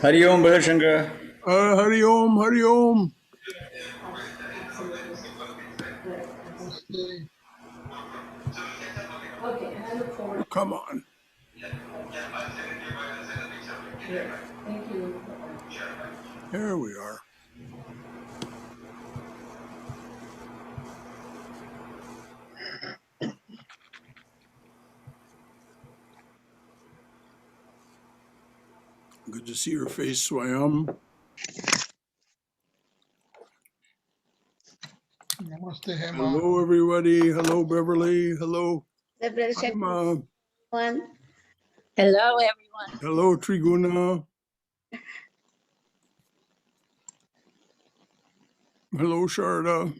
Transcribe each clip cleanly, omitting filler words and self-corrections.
Hari Om Brother Shankara. Hari Om, Hari Om. Come on. Thank you. Here we are. Good to see your face, Swayam. Namaste, Hema. Hello, everybody. Hello, Beverly. Hello, Hema. Hello, everyone. Hello, Triguna. Hello, Sharda.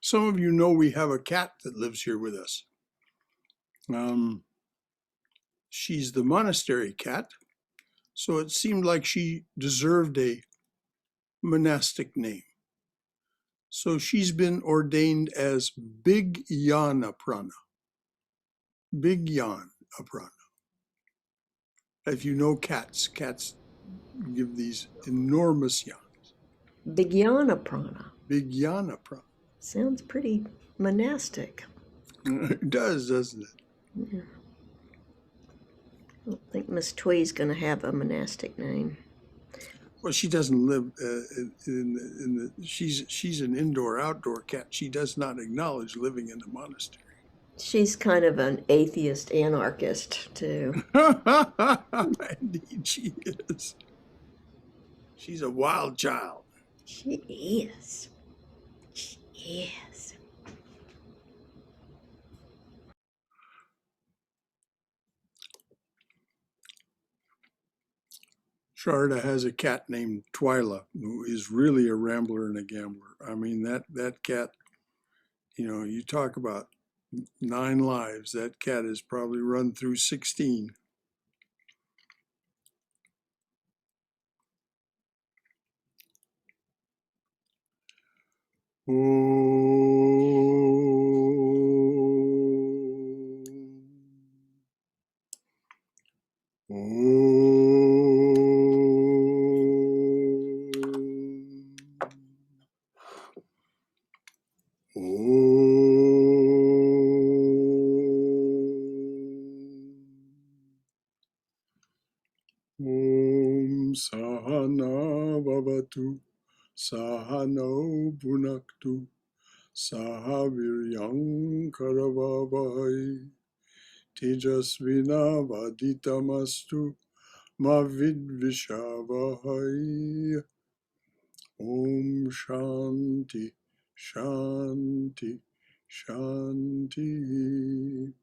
Some of you know we have a cat that lives here with us. She's the monastery cat, so it seemed like she deserved a monastic name. So she's been ordained as Big Yana Prana. Big Yana Prana. If you know cats, cats give these enormous yawns. Vijnana prana. Big Yana Prana. Sounds pretty monastic. It does, doesn't it? Yeah. I don't think Miss Twee's going to have a monastic name. Well, she doesn't live she's an indoor-outdoor cat. She does not acknowledge living in a monastery. She's kind of an atheist anarchist, too. Indeed, she is. She's a wild child. She is. She is. Sharda has a cat named Twyla, who is really a rambler and a gambler. I mean, that cat, you talk about 9 lives. That cat has probably run through 16. Om Sahana Bhavatu Sahano Bhunaktu Sahaviryam Karavavai Tejasvina Vaditamastu Mavidvishavahai. Om Shanti Shanti Shanti.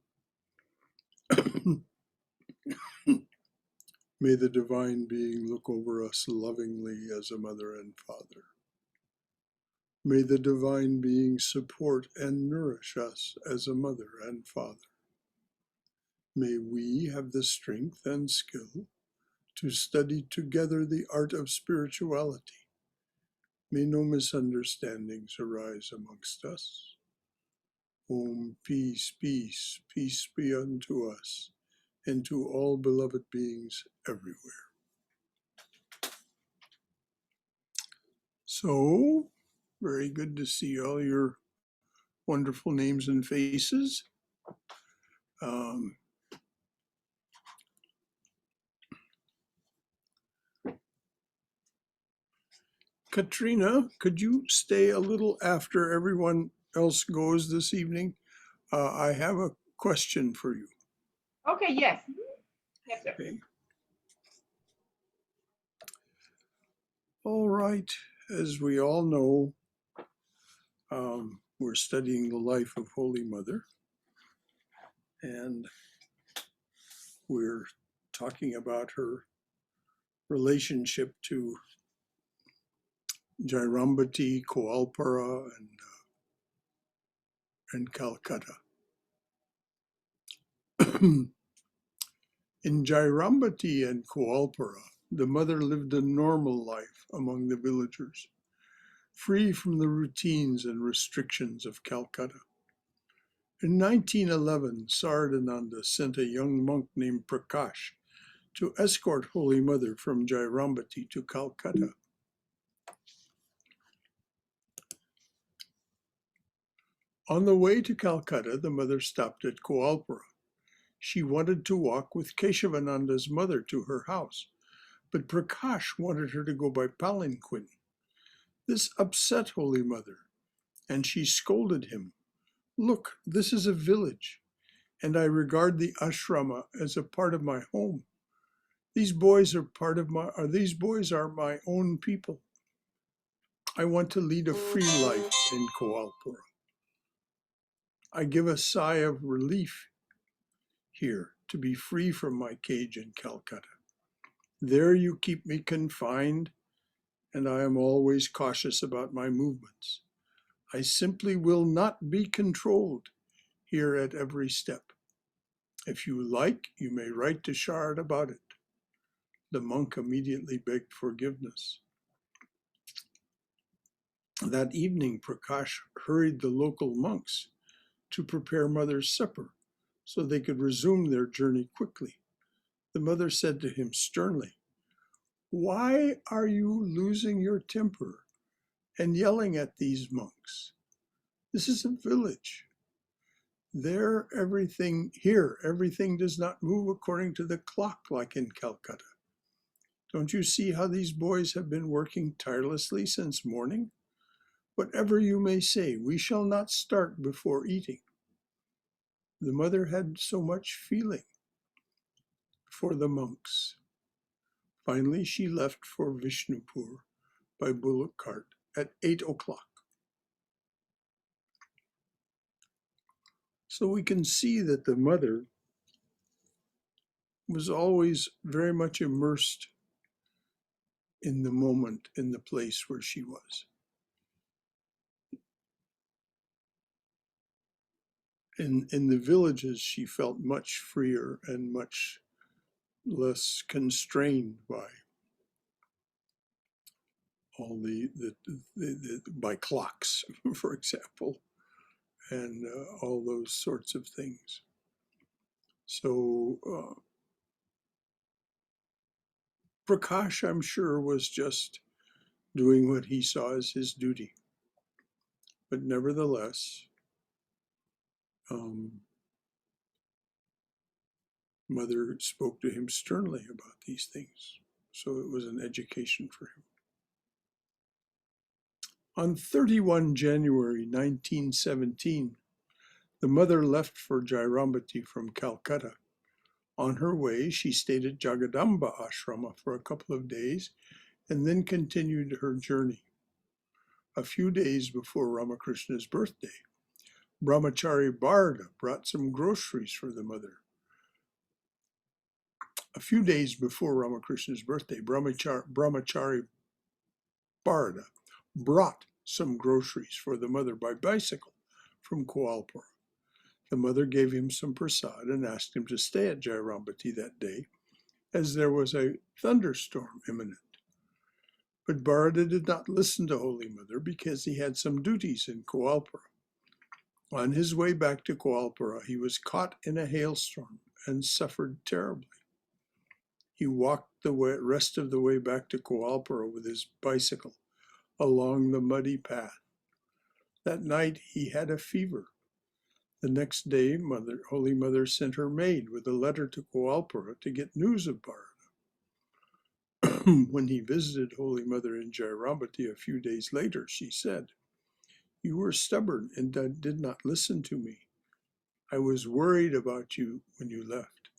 May the Divine Being look over us lovingly as a mother and father. May the Divine Being support and nourish us as a mother and father. May we have the strength and skill to study together the art of spirituality. May no misunderstandings arise amongst us. Om, peace, peace, peace be unto us and to all beloved beings everywhere. So, very good to see all your wonderful names and faces. Katrina, could you stay a little after everyone else goes this evening? I have a question for you. Okay, yes. Yes, sir. Okay. All right. As we all know, we're studying the life of Holy Mother, and we're talking about her relationship to Jairambati, Koalpara, and Calcutta. In Jairambati and Koalpara, the mother lived a normal life among the villagers, free from the routines and restrictions of Calcutta. In 1911, Saradananda sent a young monk named Prakash to escort Holy Mother from Jairambati to Calcutta. On the way to Calcutta, the mother stopped at Koalpura. She wanted to walk with Keshavananda's mother to her house, but Prakash wanted her to go by palanquin. This upset Holy Mother, and she scolded him. "Look, this is a village, and I regard the ashrama as a part of my home. These boys are my own people. I want to lead a free life in Koalpura. I give a sigh of relief here to be free from my cage in Calcutta. There you keep me confined, and I am always cautious about my movements. I simply will not be controlled here at every step. If you like, you may write to Sharad about it." The monk immediately begged forgiveness. That evening, Prakash hurried the local monks to prepare Mother's supper so they could resume their journey quickly. The mother said to him sternly, "Why are you losing your temper and yelling at these monks? This is a village. Everything does not move according to the clock like in Calcutta. Don't you see how these boys have been working tirelessly since morning? Whatever you may say, we shall not start before eating." The mother had so much feeling for the monks. Finally, she left for Vishnupur by bullock cart at 8 o'clock. So we can see that the mother was always very much immersed in the moment, in the place where she was. In the villages, she felt much freer and much less constrained by all by clocks, for example, and all those sorts of things. So Prakash, I'm sure, was just doing what he saw as his duty. But nevertheless, Mother spoke to him sternly about these things. So it was an education for him. On 31 January 1917, the mother left for Jairambati from Calcutta. On her way, she stayed at Jagadamba Ashrama for a couple of days and then continued her journey. A few days before Ramakrishna's birthday, Brahmachari Bharda brought some groceries for the mother. A few days before Ramakrishna's birthday, Brahmachari Bharda brought some groceries for the mother by bicycle from Koalpura. The mother gave him some prasad and asked him to stay at Jairambati that day, as there was a thunderstorm imminent. But Bharda did not listen to Holy Mother because he had some duties in Koalpura. On his way back to Koalpura, he was caught in a hailstorm and suffered terribly. He walked the rest of the way back to Koalpura with his bicycle along the muddy path. That night he had a fever. The next day, Holy Mother sent her maid with a letter to Koalpura to get news of Bharda. When he visited Holy Mother in Jairambati a few days later, she said, "You were stubborn and did not listen to me. I was worried about you when you left.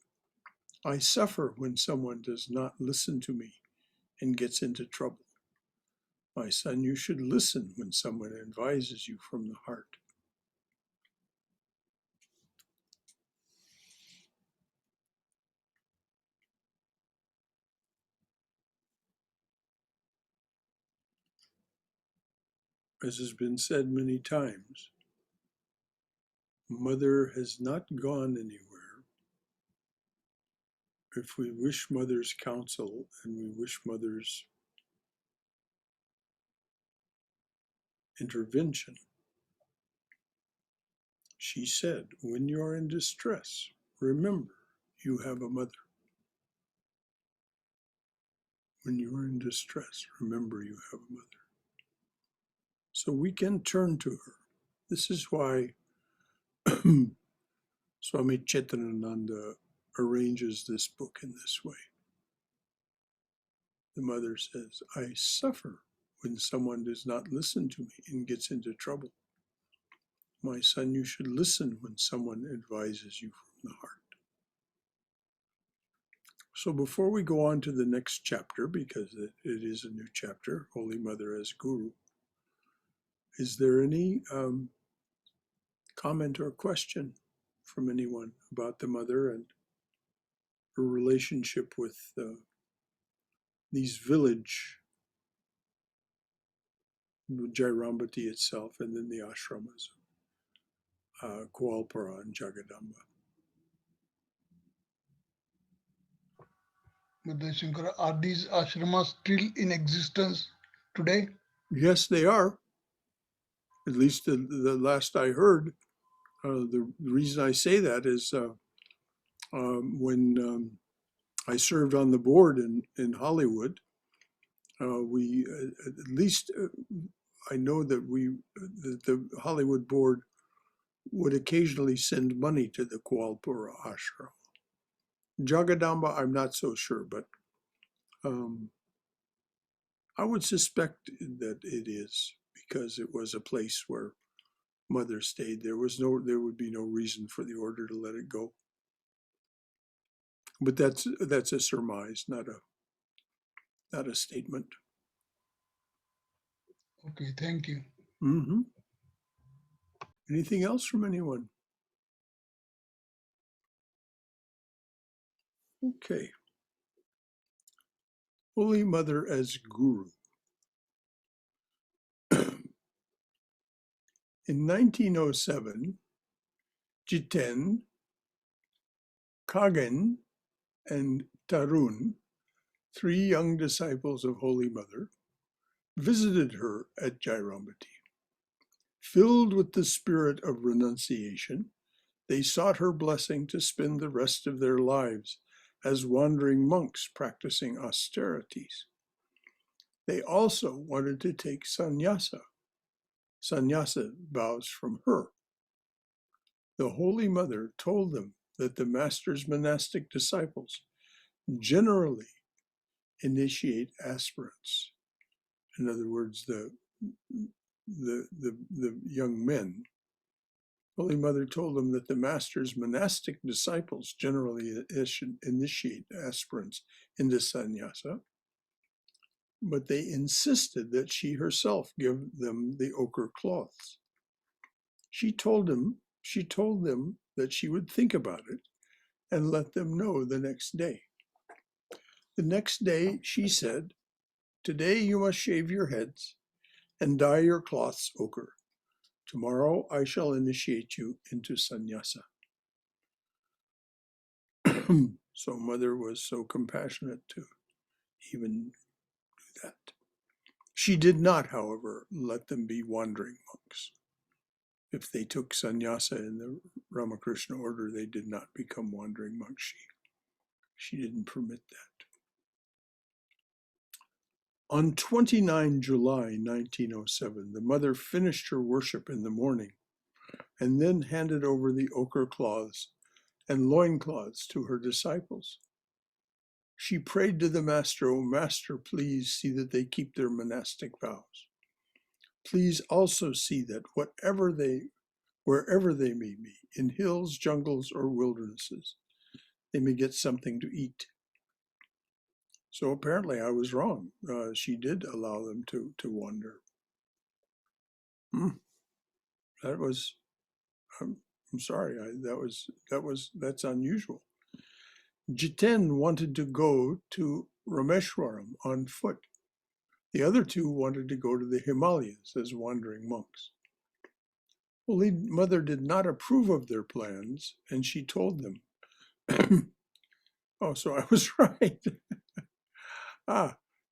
I suffer when someone does not listen to me and gets into trouble. My son, you should listen when someone advises you from the heart. As has been said many times, Mother has not gone anywhere. If we wish Mother's counsel and we wish Mother's intervention, she said, when you're in distress, remember you have a mother. When you are in distress, remember you have a mother. So we can turn to her. This is why Swami Chetanananda arranges this book in this way. The mother says, I suffer when someone does not listen to me and gets into trouble. My son, you should listen when someone advises you from the heart. So before we go on to the next chapter, because it is a new chapter, Holy Mother as Guru, is there any comment or question from anyone about the mother and her relationship with these village, Jairambati itself, and then the ashramas, Kualpara and Jagadamba? Mother Shankara, are these ashramas still in existence today? Yes, they are. At least the last I heard. The reason I say that is when I served on the board in Hollywood, we at least I know that the Hollywood board would occasionally send money to the Kualpura ashram. Jagadamba, I'm not so sure, but I would suspect that it is, because it was a place where Mother stayed. There would be no reason for the order to let it go. But that's a surmise, not a statement. Okay, thank you. Mm-hmm. Anything else from anyone? Okay. Holy Mother as Guru. In 1907, Jiten, Kagan, and Tarun, 3 young disciples of Holy Mother, visited her at Jairambati. Filled with the spirit of renunciation, they sought her blessing to spend the rest of their lives as wandering monks practicing austerities. They also wanted to take sannyasa vows from her. The Holy Mother told them that the Master's monastic disciples generally initiate aspirants. In other words, the young men. Holy Mother told them that the Master's monastic disciples generally initiate aspirants into sannyasa, but they insisted that she herself give them the ochre cloths. She told them that she would think about it and let them know the next day. The next day she said, "Today you must shave your heads and dye your cloths ochre. Tomorrow I shall initiate you into sannyasa." So Mother was so compassionate to even do that. She did not, however, let them be wandering monks. If they took sannyasa in the Ramakrishna order, they did not become wandering monks. She didn't permit that. On 29 July 1907, the Mother finished her worship in the morning and then handed over the ochre cloths and loincloths to her disciples. She prayed to the Master, "O Master, please see that they keep their monastic vows. Please also see that whatever they wherever they may be, in hills, jungles, or wildernesses. They may get something to eat. So apparently I was wrong. She did allow them to wander. I'm sorry, that's unusual. Jiten wanted to go to Rameshwaram on foot. The other two wanted to go to the Himalayas as wandering monks. Holy Mother did not approve of their plans, and she told them, oh, so I was right.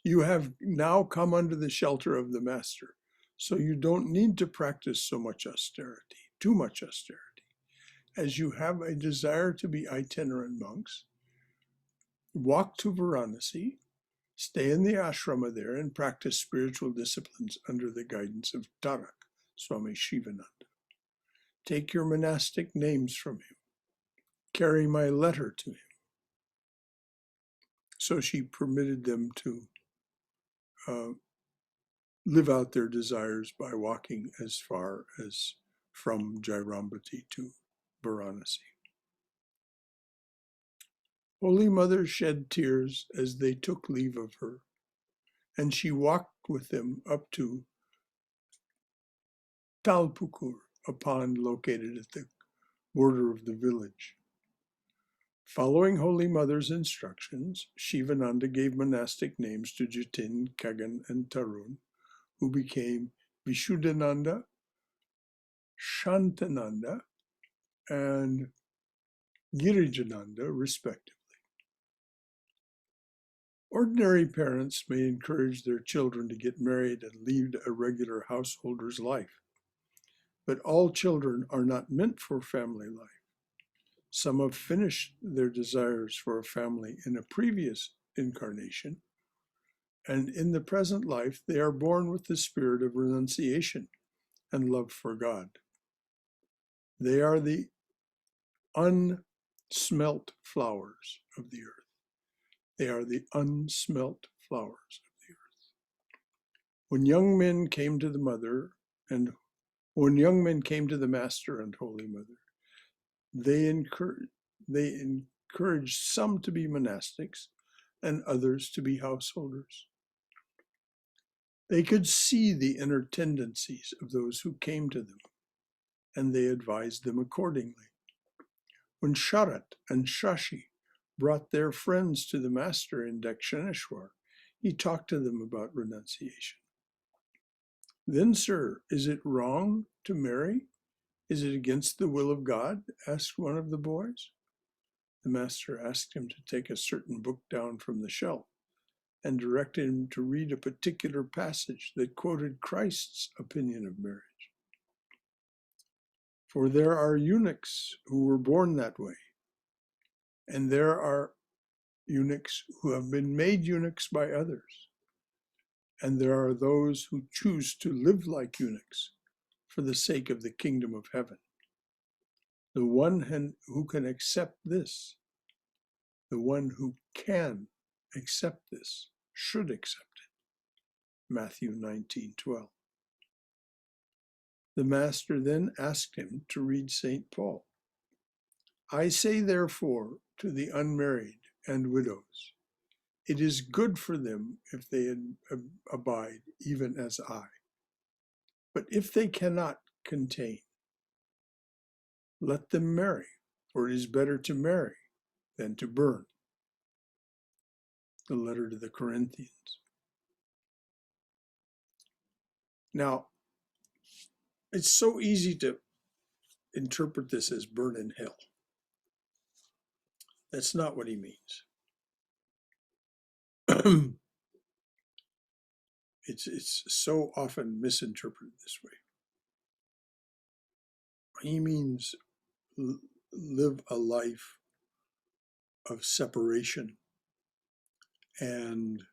You have now come under the shelter of the Master, so you don't need to practice too much austerity. As you have a desire to be itinerant monks, walk to Varanasi, stay in the ashrama there, and practice spiritual disciplines under the guidance of Tarak, Swami Chetanananda. Take your monastic names from him. Carry my letter to him. So she permitted them to live out their desires by walking as far as from Jairambati to Varanasi. Holy Mother shed tears as they took leave of her, and she walked with them up to Talpukur, a pond located at the border of the village. Following Holy Mother's instructions, Shivananda gave monastic names to Jatin, Kagan, and Tarun, who became Vishuddhananda, Shantananda, and Girijananda, respectively. Ordinary parents may encourage their children to get married and lead a regular householder's life, but all children are not meant for family life. Some have finished their desires for a family in a previous incarnation, and in the present life they are born with the spirit of renunciation and love for God. They are the unsmelt flowers of the earth. They are the unsmelt flowers of the earth. When young men came to the Master and Holy Mother, they encouraged some to be monastics and others to be householders. They could see the inner tendencies of those who came to them, and they advised them accordingly. When Sharat and Shashi brought their friends to the Master in Dakshineshwar, he talked to them about renunciation. Then, sir, is it wrong to marry? Is it against the will of God? Asked one of the boys. The Master asked him to take a certain book down from the shelf and directed him to read a particular passage that quoted Christ's opinion of marriage. For there are eunuchs who were born that way, and there are eunuchs who have been made eunuchs by others, and there are those who choose to live like eunuchs for the sake of the kingdom of heaven. The one who can accept this, the one who can accept this, should accept it. Matthew 19:12. The Master then asked him to read St. Paul. I say therefore to the unmarried and widows, it is good for them if they abide even as I. But if they cannot contain, let them marry, for it is better to marry than to burn. The letter to the Corinthians. Now, it's so easy to interpret this as burn in hell. That's not what he means. It's so often misinterpreted this way. He means live a life of separation and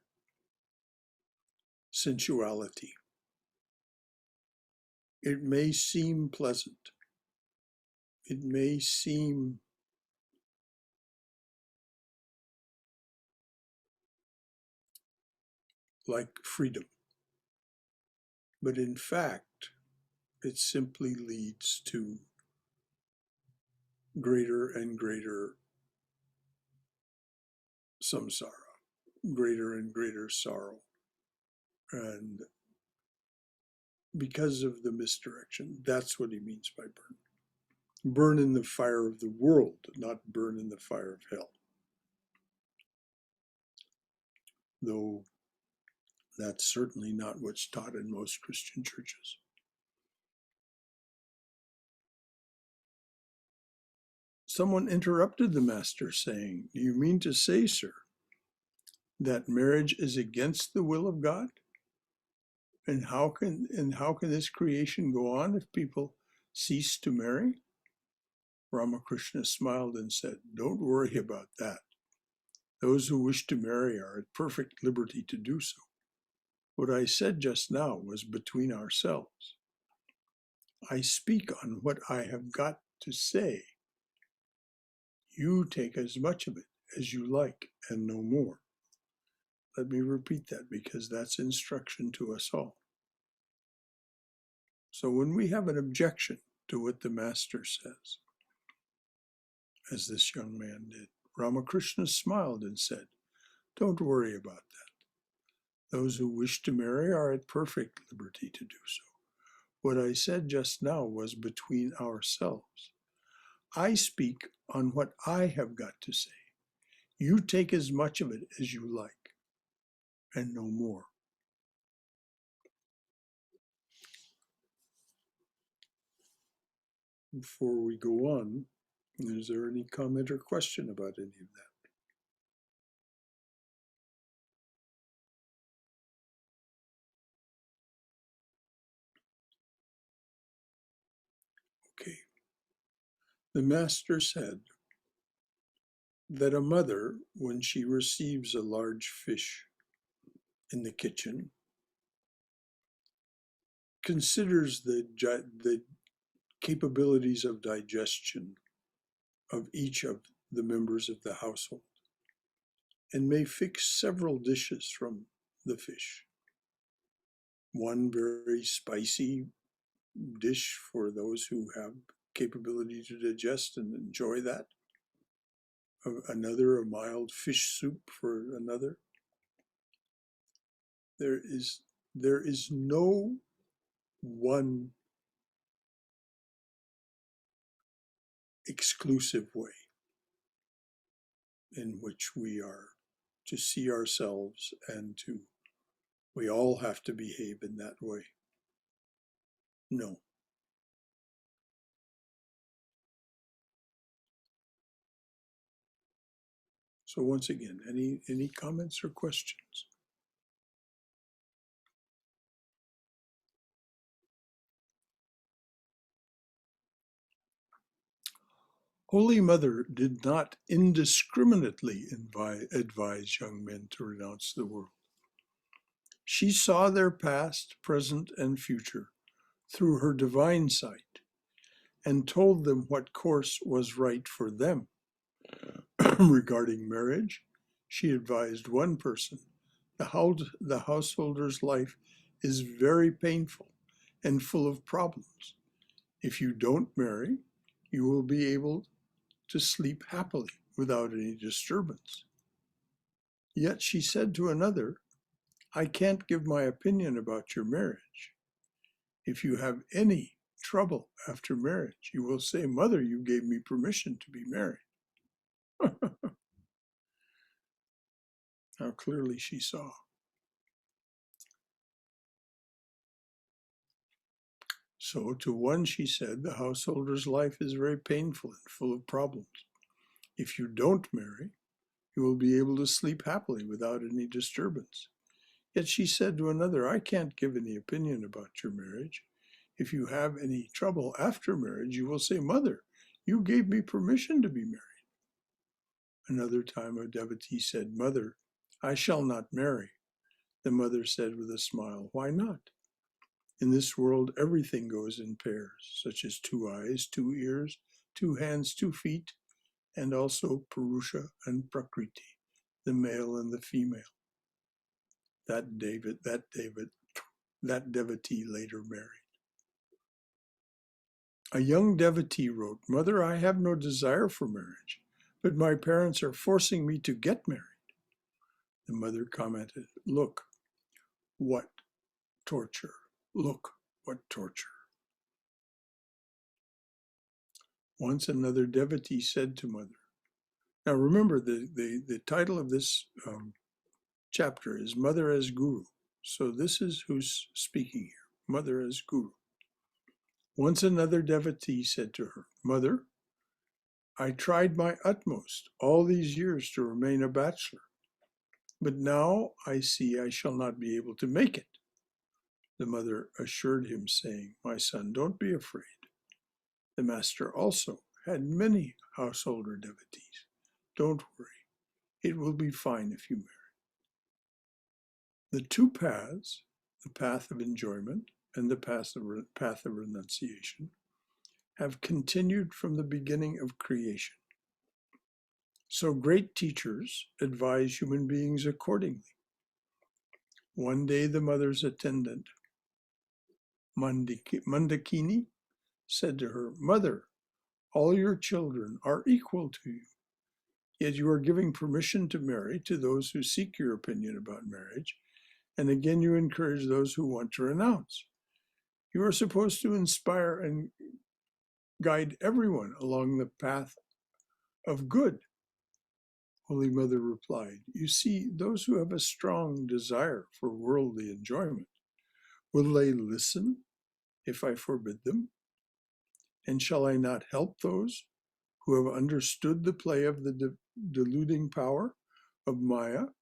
sensuality. It may seem pleasant. It may seem like freedom. But in fact, it simply leads to greater and greater samsara, greater and greater sorrow. And because of the misdirection, that's what he means by burn. Burn in the fire of the world, not burn in the fire of hell. Though that's certainly not what's taught in most Christian churches. Someone interrupted the master saying, "Do you mean to say, sir, that marriage is against the will of God? And how can this creation go on if people cease to marry?" Ramakrishna smiled and said, "Don't worry about that. Those who wish to marry are at perfect liberty to do so. What I said just now was between ourselves. I speak on what I have got to say. You take as much of it as you like and no more." Let me repeat that because that's instruction to us all. So when we have an objection to what the master says, as this young man did, Ramakrishna smiled and said, "Don't worry about that. Those who wish to marry are at perfect liberty to do so. What I said just now was between ourselves. I speak on what I have got to say. You take as much of it as you like, and no more." Before we go on, is there any comment or question about any of that? Okay. The master said that a mother, when she receives a large fish in the kitchen, considers the capabilities of digestion of each of the members of the household and may fix several dishes from the fish. One very spicy dish for those who have capability to digest and enjoy that. Another, a mild fish soup for another. There is no one exclusive way in which we are to see ourselves and we all have to behave in that way. No. So once again, any comments or questions? Holy Mother did not indiscriminately advise young men to renounce the world. She saw their past, present, and future through her divine sight and told them what course was right for them. Regarding marriage, she advised one person, the householder's life is very painful and full of problems. If you don't marry, you will be able to sleep happily without any disturbance. Yet she said to another, I can't give my opinion about your marriage. If you have any trouble after marriage, you will say, Mother, you gave me permission to be married. How clearly she saw. So to one she said, the householder's life is very painful and full of problems. If you don't marry, you will be able to sleep happily without any disturbance. Yet she said to another, I can't give any opinion about your marriage. If you have any trouble after marriage, you will say, Mother, you gave me permission to be married. Another time a devotee said, Mother, I shall not marry. The mother said with a smile, Why not? In this world, everything goes in pairs, such as 2 eyes, 2 ears, 2 hands, 2 feet, and also Purusha and Prakriti, the male and the female. That devotee later married. A young devotee wrote, "Mother, I have no desire for marriage, but my parents are forcing me to get married." The mother commented, "Look, what torture. Look, what torture." Once another devotee said to Mother, now remember the title of this chapter is Mother as Guru. So this is who's speaking here, Mother as Guru. Once another devotee said to her, "Mother, I tried my utmost all these years to remain a bachelor, but now I see I shall not be able to make it." The mother assured him, saying, "My son, don't be afraid. The master also had many householder devotees. Don't worry. It will be fine if you marry." The two paths, the path of enjoyment and the path of renunciation, have continued from the beginning of creation. So great teachers advise human beings accordingly. One day the mother's attendant, Mandakini, said to her, "Mother, all your children are equal to you, yet you are giving permission to marry to those who seek your opinion about marriage, and again you encourage those who want to renounce. You are supposed to inspire and guide everyone along the path of good." Holy Mother replied, "You see, those who have a strong desire for worldly enjoyment, will they listen if I forbid them? And shall I not help those who have understood the play of the deluding power of Maya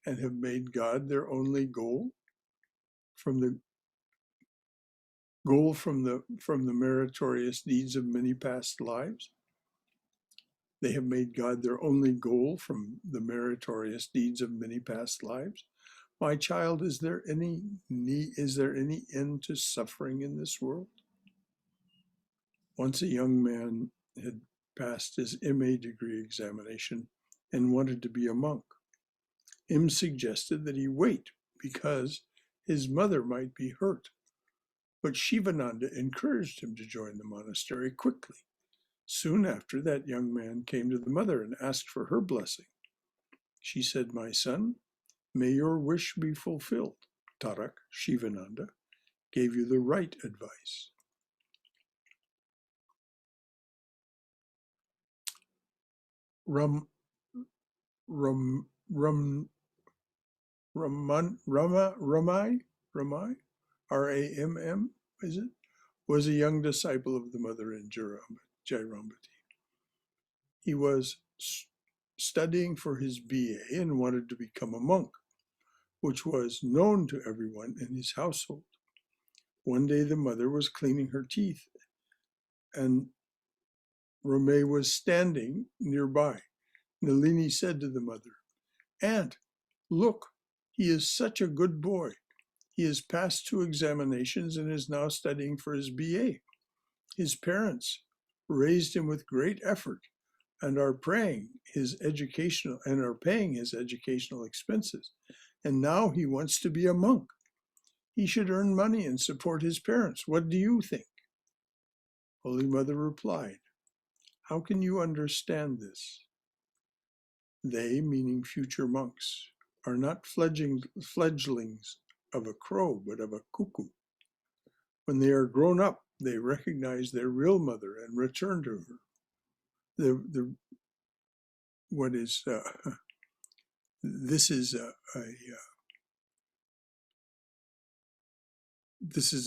and have made God their only goal from the meritorious deeds of many past lives? They have made God their only goal from the meritorious deeds of many past lives. My child, is there any end to suffering in this world?" Once a young man had passed his MA degree examination and wanted to be a monk. M suggested that he wait because his mother might be hurt. But Shivananda encouraged him to join the monastery quickly. Soon after, that young man came to the mother and asked for her blessing. She said, "My son, may your wish be fulfilled. Tarak, Shivananda, gave you the right advice." Ramai, Ramm, is it? Was a young disciple of the mother in Jairambati. He was studying for his BA and wanted to become a monk, which was known to everyone in his household. One day the mother was cleaning her teeth and Ramay was standing nearby. Nalini said to the mother, "Aunt, look, he is such a good boy. He has passed 2 examinations and is now studying for his BA. His parents raised him with great effort and are paying his educational expenses. And now he wants to be a monk. He should earn money and support his parents. What do you think?" Holy Mother replied, "How can you understand this? They, meaning future monks, are not fledglings of a crow, but of a cuckoo. When they are grown up, they recognize their real mother and return to her. This is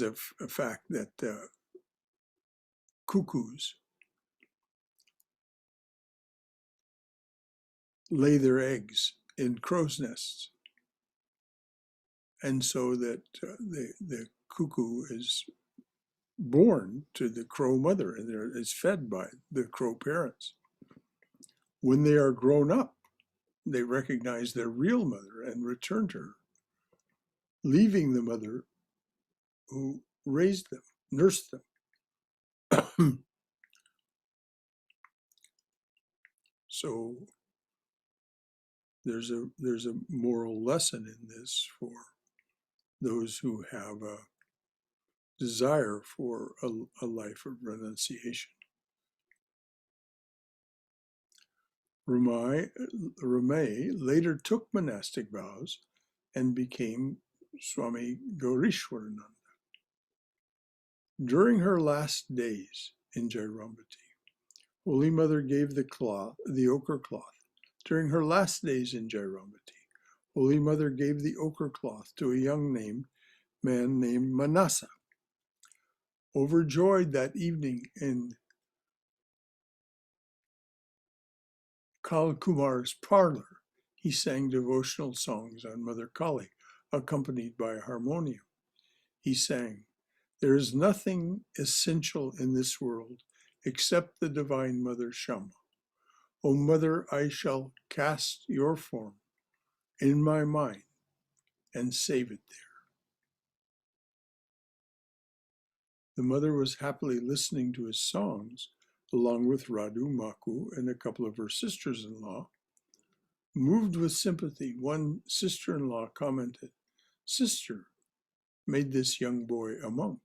a fact that cuckoos lay their eggs in crow's nests, and so that the cuckoo is born to the crow mother and is fed by the crow parents. When they are grown up, they recognize their real mother and return to her, leaving the mother who raised them, nursed them." So there's a moral lesson in this for those who have a desire for a life of renunciation. Ramay later took monastic vows and became Swami Gaurishwarananda. During her last days in Jairambati, Holy Mother gave the ochre cloth. During her last days in Jairambati, Holy Mother gave the ochre cloth to a young man named Manasa. Overjoyed that evening in Kal Kumar's parlor, he sang devotional songs on Mother Kali, accompanied by a harmonium. He sang, "There is nothing essential in this world except the Divine Mother Shama. O Mother, I shall cast your form in my mind and save it there." The mother was happily listening to his songs, along with Radu, Maku, and a couple of her sisters-in-law. Moved with sympathy, one sister-in-law commented, "Sister, made this young boy a monk."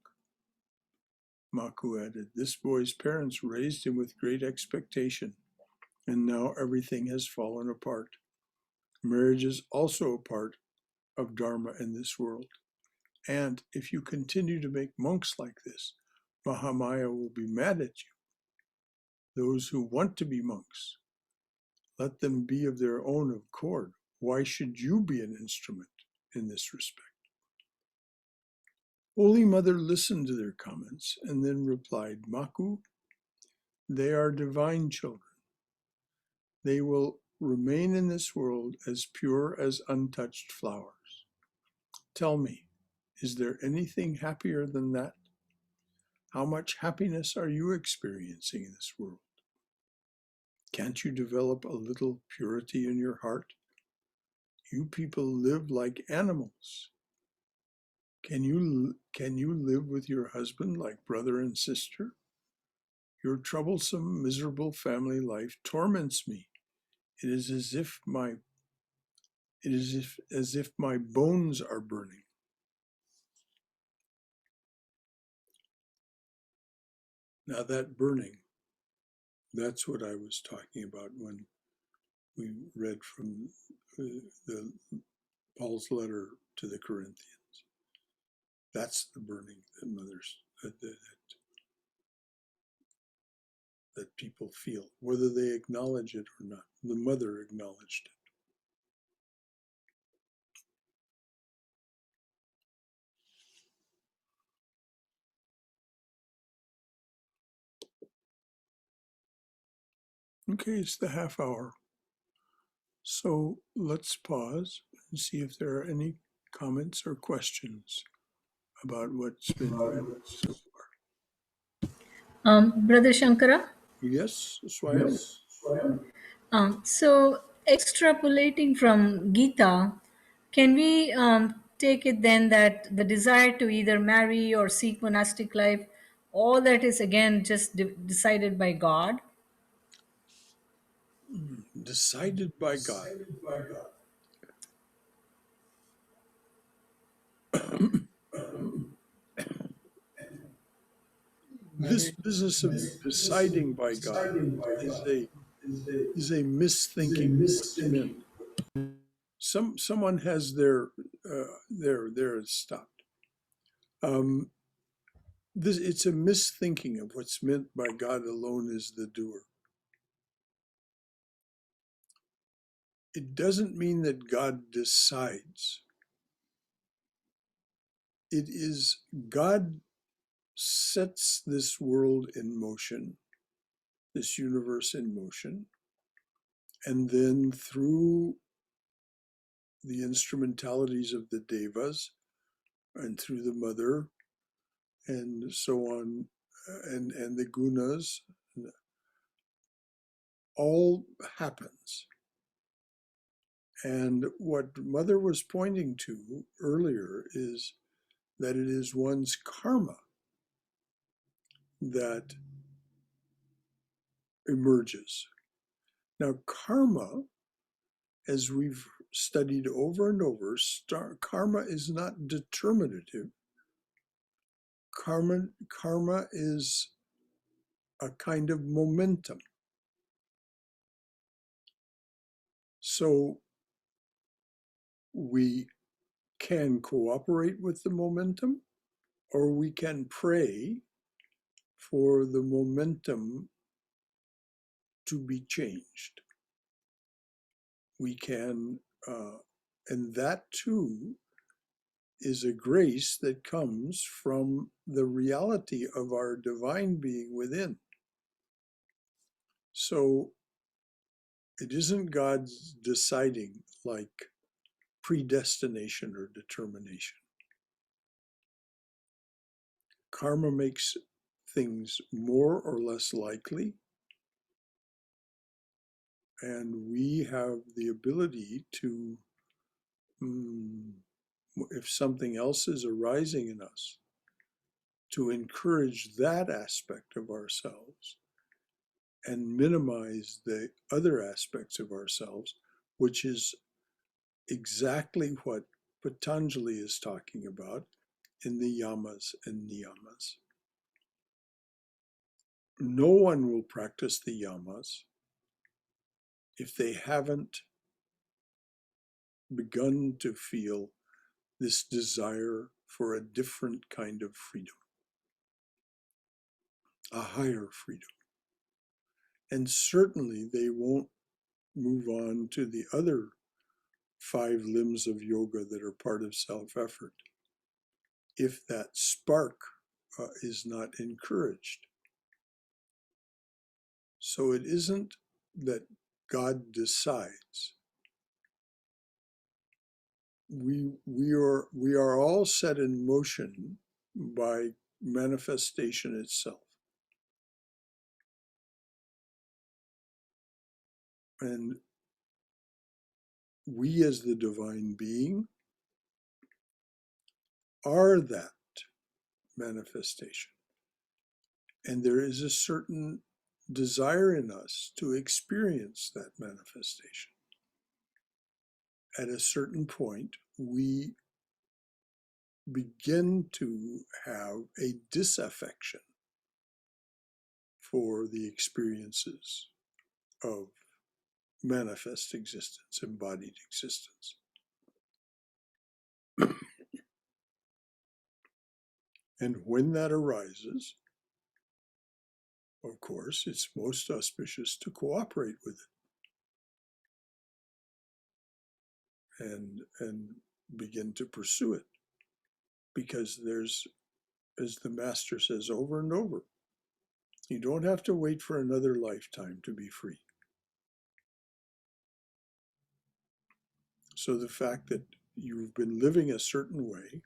Maku added, "This boy's parents raised him with great expectation, and now everything has fallen apart. Marriage is also a part of Dharma in this world. And if you continue to make monks like this, Mahamaya will be mad at you. Those who want to be monks, let them be of their own accord. Why should you be an instrument in this respect?" Holy Mother listened to their comments and then replied, "Maku, they are divine children. They will remain in this world as pure as untouched flowers. Tell me, is there anything happier than that? How much happiness are you experiencing in this world? Can't you develop a little purity in your heart? You people live like animals. Can you live with your husband like brother and sister? Your troublesome, miserable family life torments me. It is as if my bones are burning." Now that burning, that's what I was talking about when we read from the Paul's letter to the Corinthians. That's the burning that that people feel, whether they acknowledge it or not. The mother acknowledged it. Okay, it's the half hour. So let's pause and see if there are any comments or questions about what's been read so far. Brother Shankara, Yes, Swayam? so extrapolating from Gita, can we take it then that the desire to either marry or seek monastic life, all that is again just decided by God? Decided by God. This business of deciding by God is a misthinking of what's meant. Someone has their stopped. It's a misthinking of what's meant by God alone is the doer. It doesn't mean that God decides. It is God sets this world in motion, this universe in motion, and then through the instrumentalities of the devas and through the mother and so on, and the gunas, all happens. And what Mother was pointing to earlier is that it is one's karma that emerges. Now, karma, as we've studied over and over, karma is not determinative. Karma is a kind of momentum. So we can cooperate with the momentum, or we can pray for the momentum to be changed. We can, and that too is a grace that comes from the reality of our divine being within. So it isn't God's deciding like predestination or determination. Karma makes things more or less likely, and we have the ability to, if something else is arising in us, to encourage that aspect of ourselves and minimize the other aspects of ourselves, which is exactly what Patanjali is talking about in the yamas and niyamas. No one will practice the yamas if they haven't begun to feel this desire for a different kind of freedom, a higher freedom. And certainly they won't move on to the other 5 limbs of yoga that are part of self-effort if that spark is not encouraged. So it isn't that God decides. We are all set in motion by manifestation itself. And we as the divine being are that manifestation. And there is a certain desire in us to experience that manifestation. At a certain point, we begin to have a disaffection for the experiences of manifest existence, embodied existence. And when that arises, of course, it's most auspicious to cooperate with it and begin to pursue it. Because there's, as the master says over and over, you don't have to wait for another lifetime to be free. So the fact that you've been living a certain way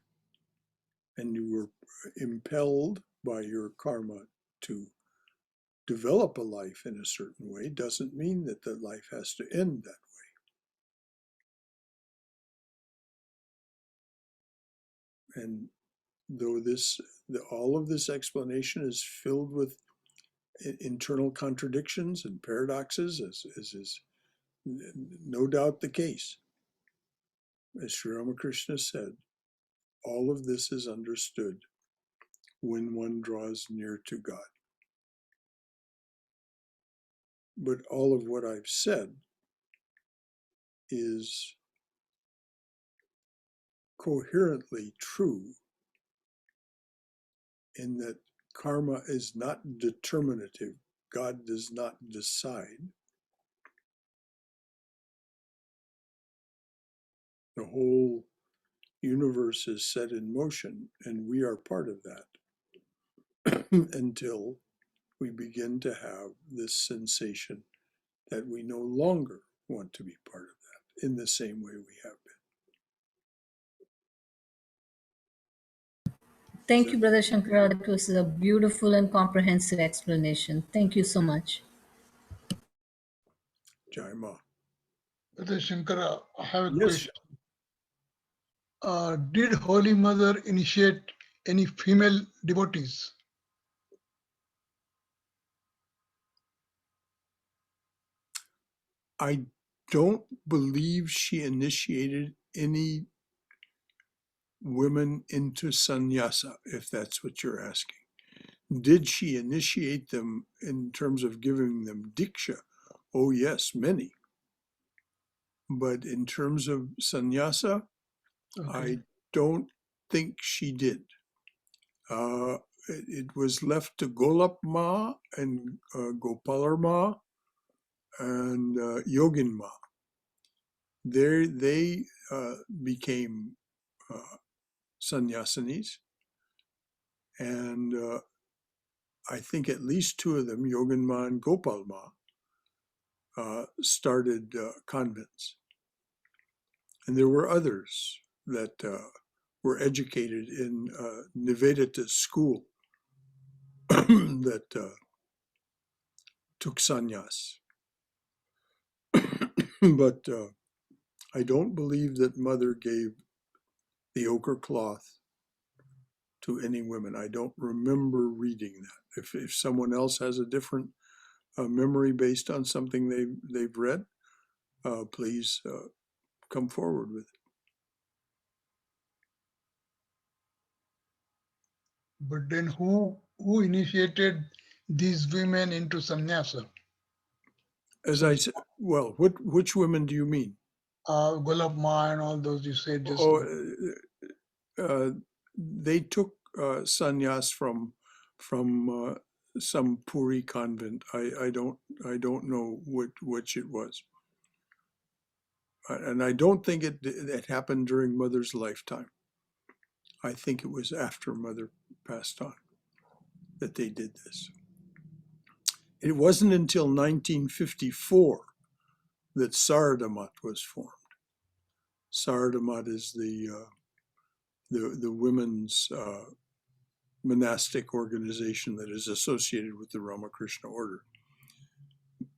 and you were impelled by your karma to develop a life in a certain way doesn't mean that the life has to end that way. And though all of this explanation is filled with internal contradictions and paradoxes, as is no doubt the case, as Sri Ramakrishna said, all of this is understood when one draws near to God. But all of what I've said is coherently true in that karma is not determinative. God does not decide. The whole universe is set in motion, and we are part of that until we begin to have this sensation that we no longer want to be part of that in the same way we have been. Thank you, Brother Shankara. That was a beautiful and comprehensive explanation. Thank you so much. Jai Ma. Brother Shankara, I have a Yes, question. Did Holy Mother initiate any female devotees? I don't believe she initiated any women into sannyasa, if that's what you're asking. Did she initiate them in terms of giving them diksha? Oh, yes, many. But in terms of sannyasa, Okay. I don't think she did. It was left to Golap Ma and Gopalar Ma and Yogin Ma. They became sannyasinis, and I think at least two of them, Yogin Ma and Gopal Ma, started convents. And there were others that were educated in Nivedita's school that took sannyas. But I don't believe that Mother gave the ochre cloth to any women. I don't remember reading that. If someone else has a different memory based on something they've read, please come forward with it. But then who initiated these women into sannyasa? As I said, well, which women do you mean? Golab Ma and all those you said just Oh, now. they took sannyas from some Puri convent. I don't know which it was, and I don't think it happened during Mother's lifetime. I think it was after Mother passed on that they did this. It wasn't until 1954 that Sarada Mat was formed. Sarada Mat is the women's monastic organization that is associated with the Ramakrishna order.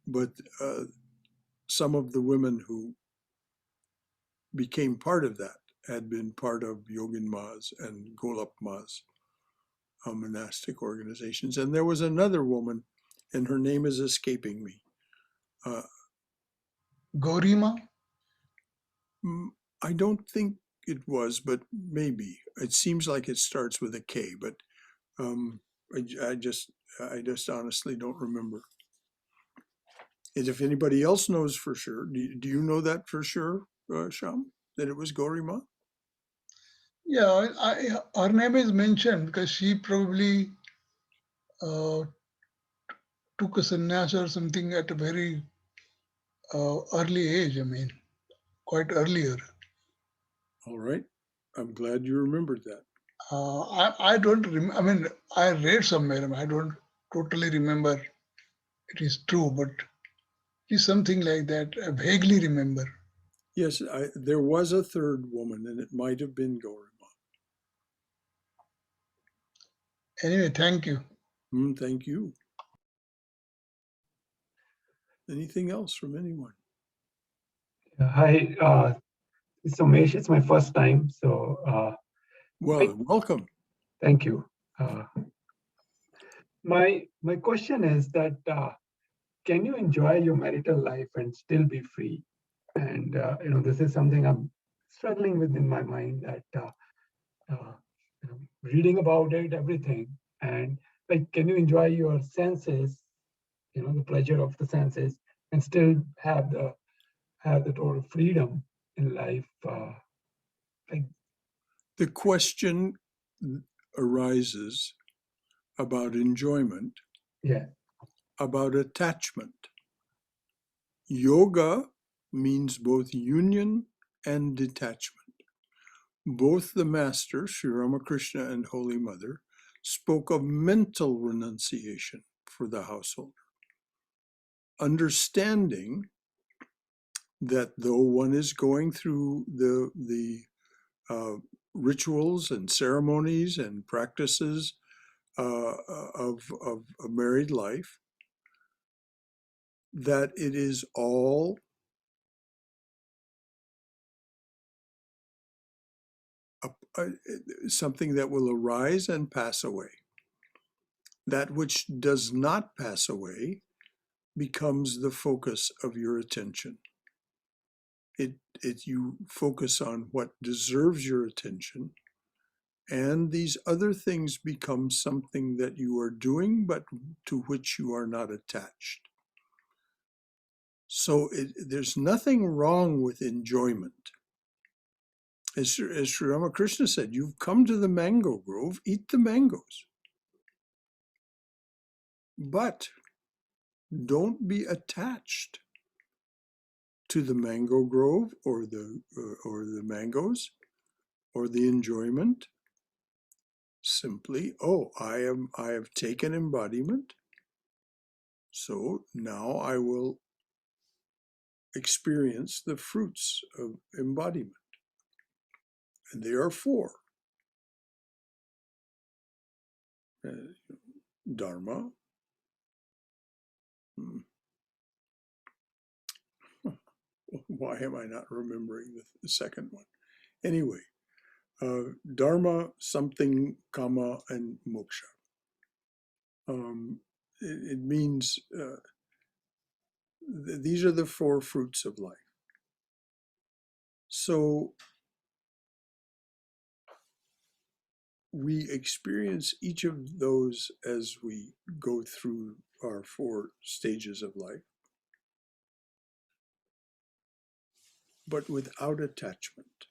But some of the women who became part of that had been part of Yogin Ma's and Golap Ma's monastic organizations. And there was another woman, and her name is escaping me. Gaurima? I don't think it was, but maybe. It seems like it starts with a K, but I just honestly don't remember. And if anybody else knows for sure, do you know that for sure, Sham, that it was Gaurima? Yeah, her name is mentioned because she probably took a sannyas or something at a very early age. I mean, quite earlier. All right. I'm glad you remembered that. I don't remember. I mean, I read somewhere. I don't totally remember. It is true, but it's something like that. I vaguely remember. Yes, there was a third woman, and it might have been Gaurima. Anyway, thank you. Thank you. Anything else from anyone? Hi, Somesh. It's my first time, so Well, welcome. thank you. My question is that can you enjoy your marital life and still be free? And this is something I'm struggling with in my mind. That reading about it, everything, and like, can you enjoy your senses? The pleasure of the senses, and still have the total freedom in life. The question arises about enjoyment, Yeah. about attachment. Yoga means both union and detachment. Both the Master, Sri Ramakrishna and Holy Mother, spoke of mental renunciation for the householder. Understanding that though one is going through the rituals and ceremonies and practices of a married life, that it is all something that will arise and pass away. That which does not pass away becomes the focus of your attention. You focus on what deserves your attention And these other things become something that you are doing, but to which you are not attached. So there's nothing wrong with enjoyment. As Sri Ramakrishna said, you've come to the mango grove, eat the mangoes. But don't be attached to the mango grove or the mangoes or the enjoyment. Simply, I have taken embodiment, so now I will experience the fruits of embodiment. And there are four. Dharma. Why am I not remembering the second one? Anyway, Dharma, something, Kama, and Moksha. It means these are the four fruits of life. So we experience each of those as we go through our four stages of life, but without attachment.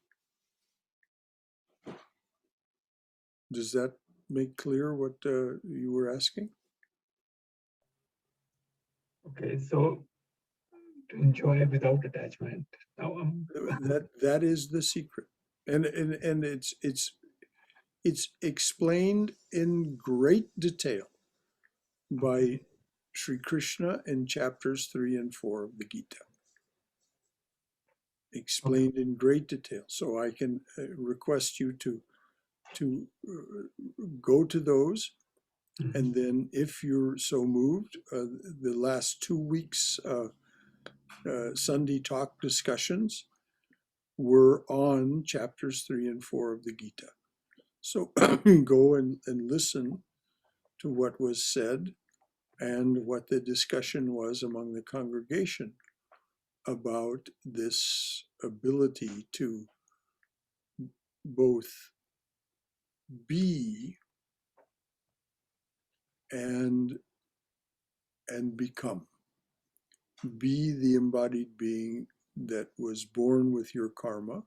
Does that make clear what you were asking? Okay, so to enjoy without attachment. Now That is the secret, and it's explained in great detail by Sri Krishna in chapters 3 and 4 of the Gita. Explained in great detail. So I can request you to go to those, and then if you're so moved, the last 2 weeks Sunday talk discussions were on chapters 3 and 4 of the Gita. So go and listen to what was said and what the discussion was among the congregation about this ability to both be and become. Be the embodied being that was born with your karma,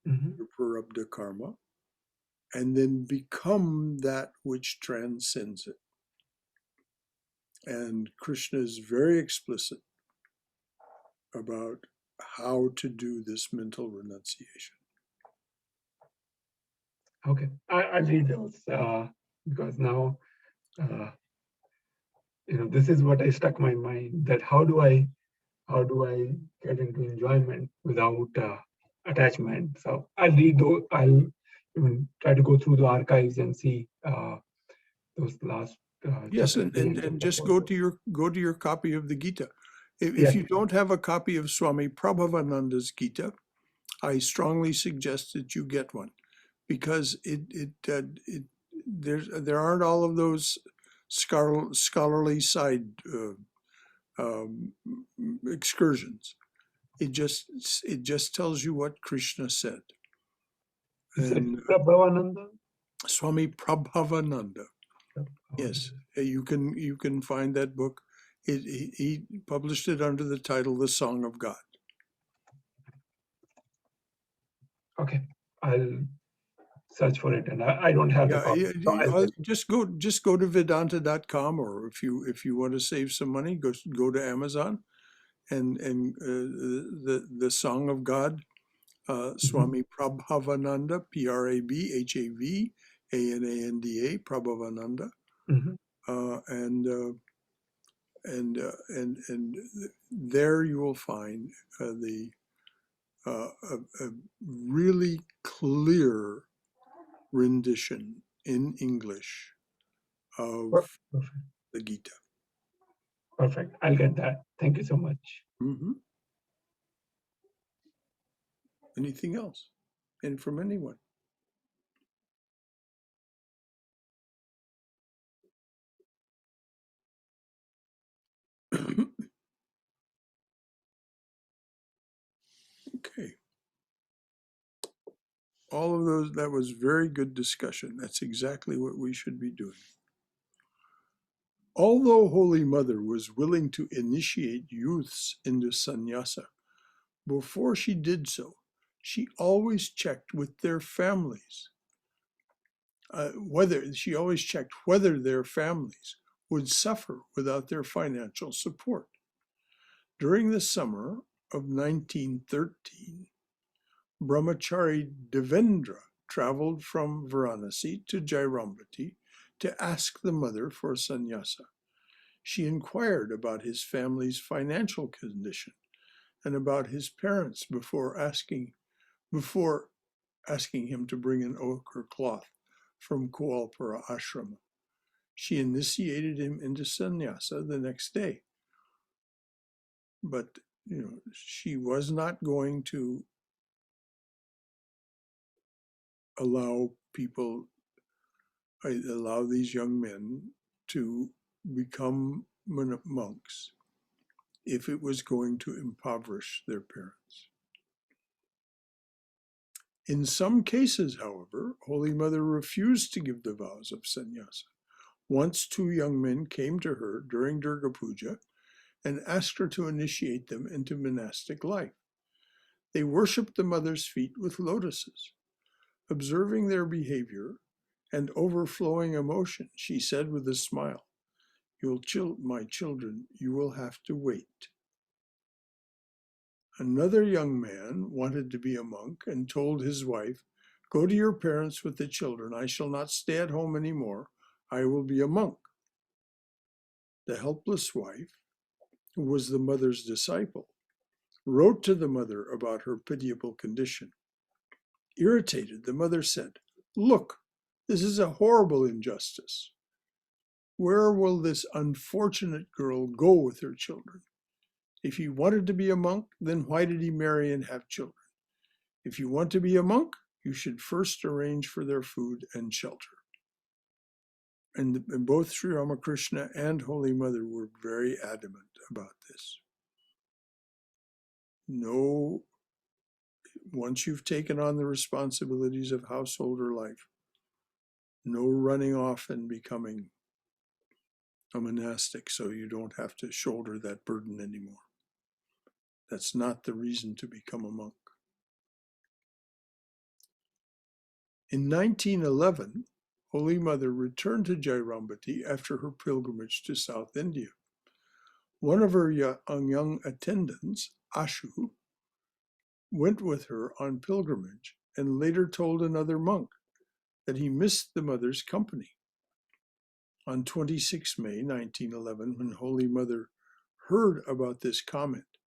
your prarabdha karma, and then become that which transcends it. And Krishna is very explicit about how to do this mental renunciation. Okay, I'll read those because now, this is what I stuck my mind, that how do I get into enjoyment without attachment? So I'll read those. I'll even try to go through the archives and see those last. Yes, and just go to your copy of the Gita. If you don't have a copy of Swami Prabhavananda's Gita, I strongly suggest that you get one, because there aren't all of those scholarly side excursions. It just tells you what Krishna said. And Prabhavananda? Swami Prabhavananda. Yes, you can find that book. He published it under the title "The Song of God." Okay, I'll search for it, and I don't have the copy. So just go to Vedanta.com, or if you want to save some money, go to Amazon, and the Song of God, Swami Prabhavananda, Prabhavananda, Prabhavananda, and there you will find a really clear rendition in English of the Gita. Perfect. I'll get that. Thank you so much. Anything else? And from anyone? Okay. all of those, that was very good discussion. That's exactly what we should be doing. Although Holy Mother was willing to initiate youths into sannyasa, before she did so, she always checked with their families. Whether their families would suffer without their financial support. During the summer of 1913, Brahmachari Devendra traveled from Varanasi to Jairambati to ask the mother for sannyasa. She inquired about his family's financial condition and about his parents before asking him to bring an ochre cloth from Kualpura ashrama. She initiated him into sannyasa the next day. But, she was not going to allow these young men to become monks if it was going to impoverish their parents. In some cases, however, Holy Mother refused to give the vows of sannyasa. Once 2 young men came to her during Durga Puja and asked her to initiate them into monastic life. They worshipped the mother's feet with lotuses. Observing their behavior and overflowing emotion, she said with a smile, my children, you will have to wait." Another young man wanted to be a monk and told his wife, "Go to your parents with the children. I shall not stay at home anymore. I will be a monk." The helpless wife, who was the mother's disciple, wrote to the mother about her pitiable condition. Irritated, the mother said, "Look, this is a horrible injustice. Where will this unfortunate girl go with her children? If he wanted to be a monk, then why did he marry and have children? If you want to be a monk, you should first arrange for their food and shelter." And both Sri Ramakrishna and Holy Mother were very adamant about this. No, once you've taken on the responsibilities of householder life, no running off and becoming a monastic so you don't have to shoulder that burden anymore. That's not the reason to become a monk. In 1911, Holy Mother returned to Jairambati after her pilgrimage to South India. One of her young attendants, Ashu, went with her on pilgrimage and later told another monk that he missed the mother's company. On 26 May 1911, when Holy Mother heard about this comment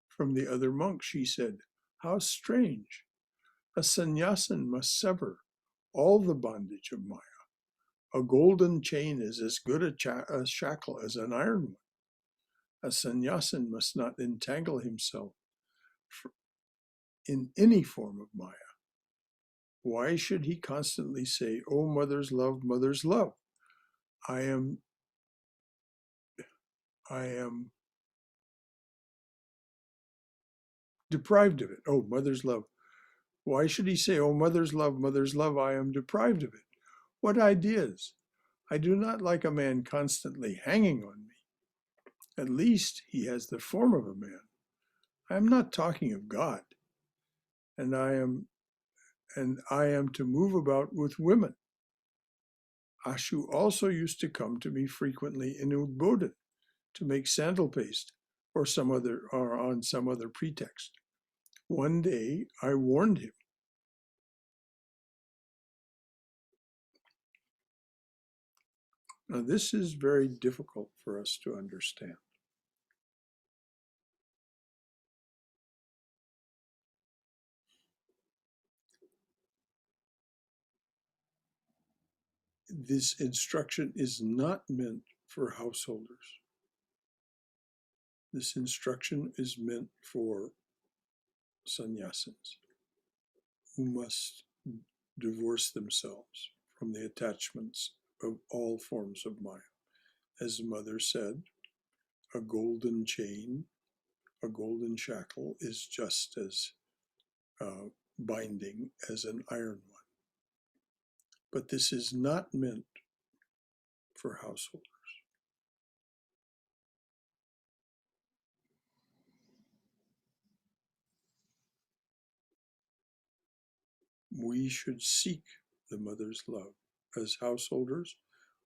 from the other monk, she said, "How strange! A sannyasin must sever all the bondage of Maya. A golden chain is as good a shackle as an iron one. A sannyasin must not entangle himself in any form of Maya. Why should he constantly say, 'Oh, mother's love, mother's love'? I am deprived of it. Oh, mother's love. Why should he say, 'Oh, mother's love, I am deprived of it'? What ideas! I do not like a man constantly hanging on me. At least he has the form of a man. I am not talking of God. And I am to move about with women. Ashu also used to come to me frequently in Udbodhan to make sandal paste or on some other pretext. One day I warned him. Now this is very difficult for us to understand. This instruction is not meant for householders. This instruction is meant for sannyasins who must divorce themselves from the attachments of all forms of Maya. As the mother said, a golden chain, a golden shackle is just as binding as an iron one. But this is not meant for householders. We should seek the mother's love. As householders,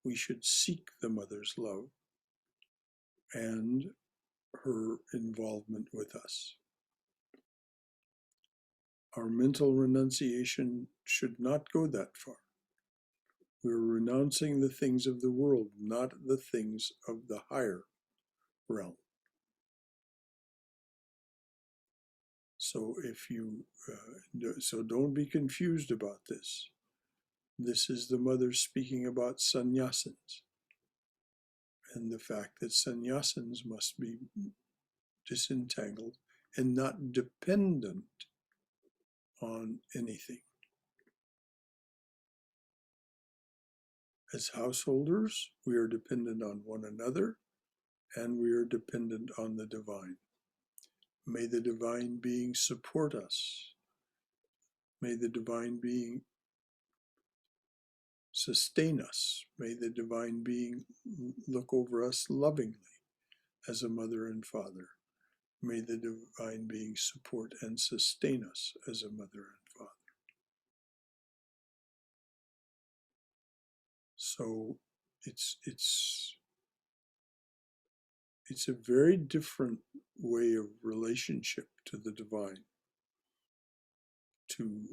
we should seek the mother's love and her involvement with us. Our mental renunciation should not go that far. We're renouncing the things of the world, not the things of the higher realm. So so don't be confused about this. This is the mother speaking about sannyasins and the fact that sannyasins must be disentangled and not dependent on anything. As householders, we are dependent on one another and we are dependent on the divine. May the divine being support us. May the divine being sustain us. May the divine being look over us lovingly as a mother and father. May the divine being support and sustain us as a mother and father. So it's a very different way of relationship to the divine to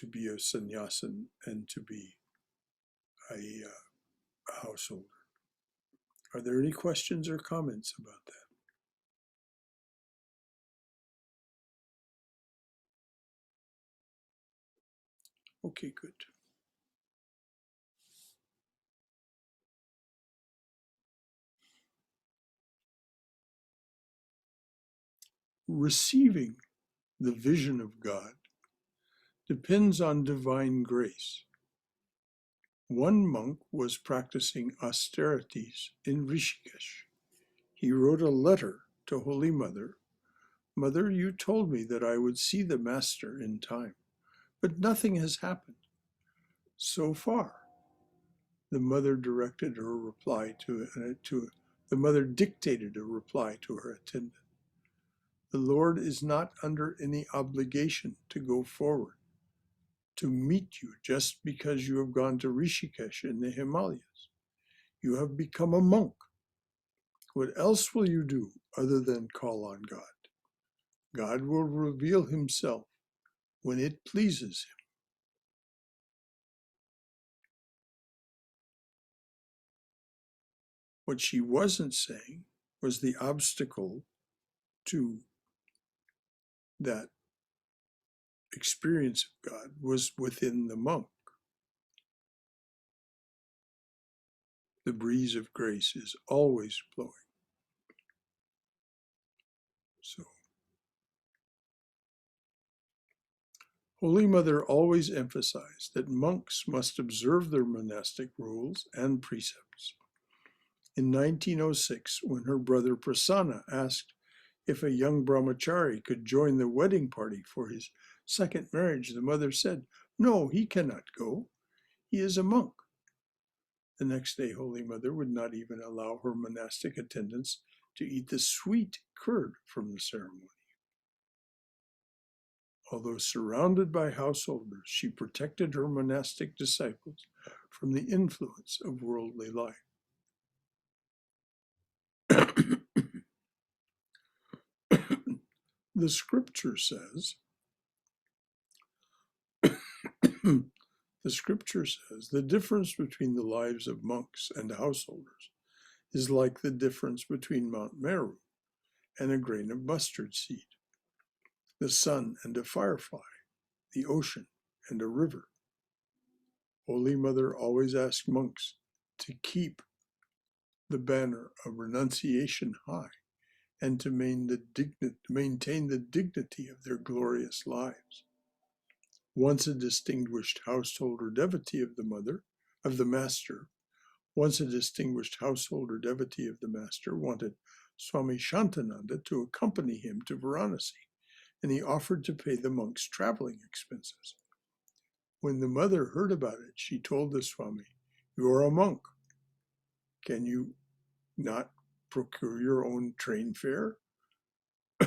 be a sannyasin and to be a householder. Are there any questions or comments about that? Okay, good. Receiving the vision of God depends on divine grace. One monk was practicing austerities in Rishikesh. He wrote a letter to Holy Mother. Mother, you told me that I would see the Master in time, but nothing has happened so far. The mother directed her reply the mother dictated a reply to her attendant. The Lord is not under any obligation to go forward to meet you just because you have gone to Rishikesh in the Himalayas. You have become a monk. What else will you do other than call on God? God will reveal himself when it pleases him. What she wasn't saying was the obstacle to that experience of God was within the monk. The breeze of grace is always blowing. So, Holy Mother always emphasized that monks must observe their monastic rules and precepts. In 1906, when her brother Prasanna asked if a young brahmachari could join the wedding party for his second marriage, the mother said, "No, he cannot go. He is a monk." The next day, Holy Mother would not even allow her monastic attendants to eat the sweet curd from the ceremony. Although surrounded by householders, she protected her monastic disciples from the influence of worldly life. The scripture says, the difference between the lives of monks and householders is like the difference between Mount Meru and a grain of mustard seed, the sun and a firefly, the ocean and a river. Holy Mother always asked monks to keep the banner of renunciation high and to maintain the dignity of their glorious lives. Once a distinguished householder devotee of the Master, wanted Swami Chetanananda to accompany him to Varanasi and he offered to pay the monks traveling expenses. When the mother heard about it, she told the Swami, "You are a monk. Can you not procure your own train fare?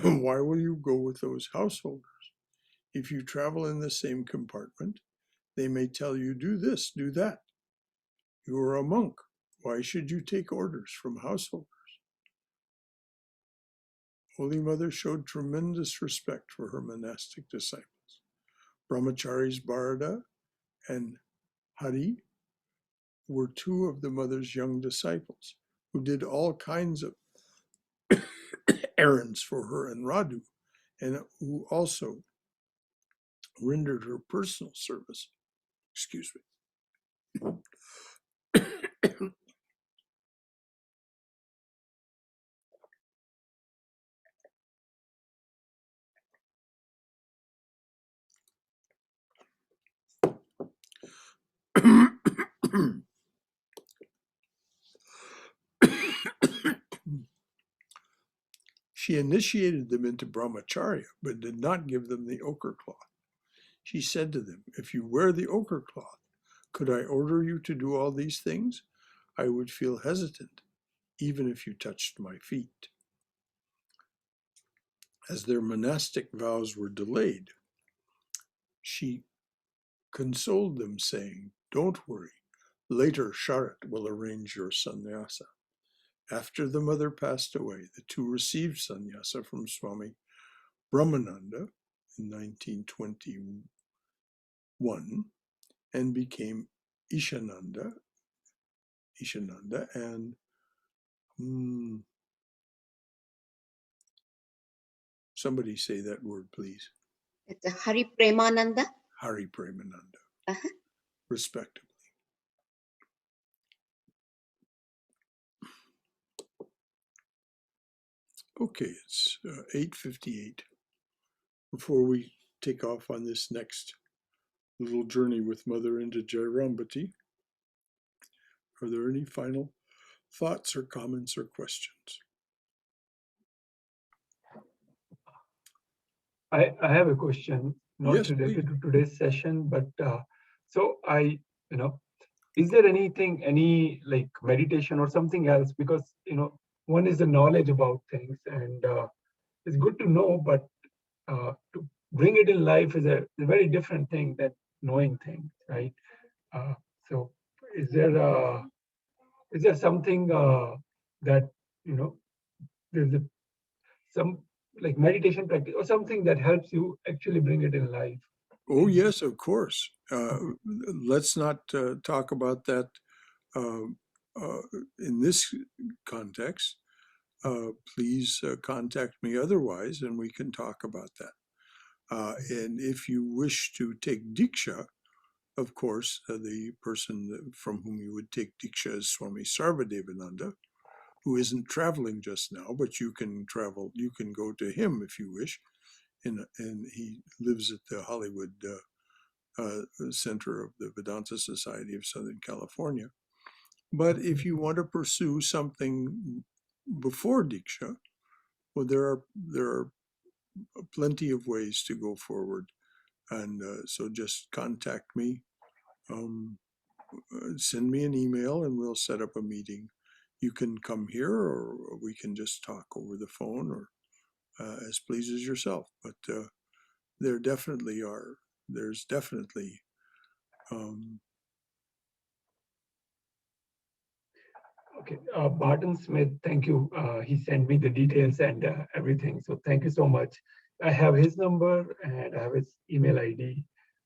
Why will you go with those householders? If you travel in the same compartment, they may tell you, do this, do that. You are a monk. Why should you take orders from householders?" Holy Mother showed tremendous respect for her monastic disciples. Brahmacharis Bharata and Hari were two of the mother's young disciples who did all kinds of errands for her and Radu, and who also rendered her personal service. Excuse me. She initiated them into brahmacharya, but did not give them the ochre cloth. She said to them, "If you wear the ochre cloth, could I order you to do all these things? I would feel hesitant, even if you touched my feet." As their monastic vows were delayed, she consoled them, saying, "Don't worry, later Sharat will arrange your sannyasa." After the mother passed away, the two received sannyasa from Swami Brahmananda in 1921 and became Ishananda and somebody say that word, please. It's a Hari Premananda. Hari Premananda, respectively. Okay, it's 8:58. Before we take off on this next little journey with Mother into Jairambati, are there any final thoughts or comments or questions? I have a question, not Yes, related please. to today's session, but so is there any like meditation or something else? Because, one is the knowledge about things, and it's good to know, but to bring it in life is a very different thing than knowing things, right? So is there something that, there's some like meditation practice or something that helps you actually bring it in life? Oh, yes, of course. Let's not talk about that in this context. Please contact me otherwise, and we can talk about that. And if you wish to take Diksha, of course, the person from whom you would take Diksha is Swami Sarada Devi, who isn't traveling just now, but you can travel, you can go to him if you wish. And he lives at the Hollywood Center of the Vedanta Society of Southern California. But if you want to pursue something before Diksha, well, there are plenty of ways to go forward. And so just contact me, send me an email, and we'll set up a meeting. You can come here, or we can just talk over the phone, or as pleases yourself. But there's definitely Okay, Barton Smith, thank you. He sent me the details and everything. So thank you so much. I have his number and I have his email ID.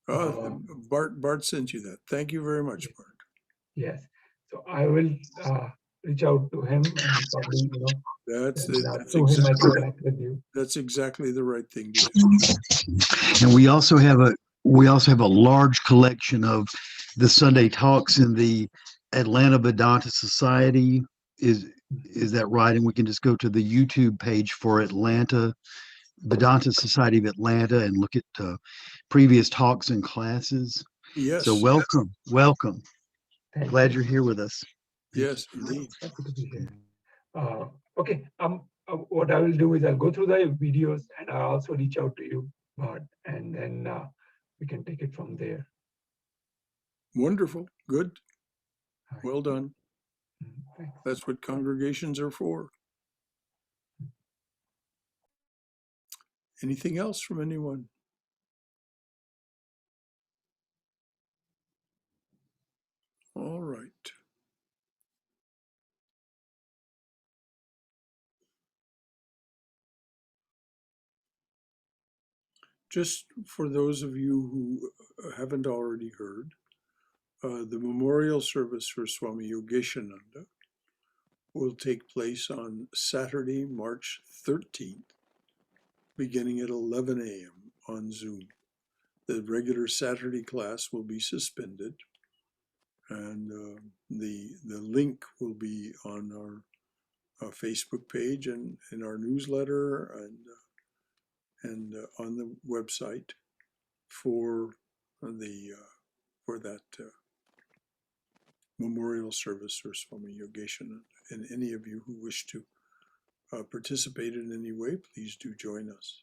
Bart sent you that. Thank you very much, Bart. Yes. So I will reach out to him and probably, That's exactly the right thing to do. And we also have a large collection of the Sunday talks in the Atlanta Vedanta Society. Is that right? And we can just go to the YouTube page for Atlanta Vedanta Society of Atlanta and look at previous talks and classes. Yes. So welcome. Glad you're here with us. Yes, indeed. Happy to be here. Okay. what I will do is I'll go through the videos and I'll also reach out to you, Bart, and then we can take it from there. Wonderful. Good. All right. Well done. Thanks. That's what congregations are for. Anything else from anyone? All right. Just for those of you who haven't already heard, the memorial service for Swami Yogeshinanda will take place on Saturday, March 13th, beginning at 11 a.m. on Zoom. The regular Saturday class will be suspended, and the link will be on our Facebook page and in our newsletter and on the website for that memorial service for Swami Yogeshinanda. And any of you who wish to participate in any way, please do join us.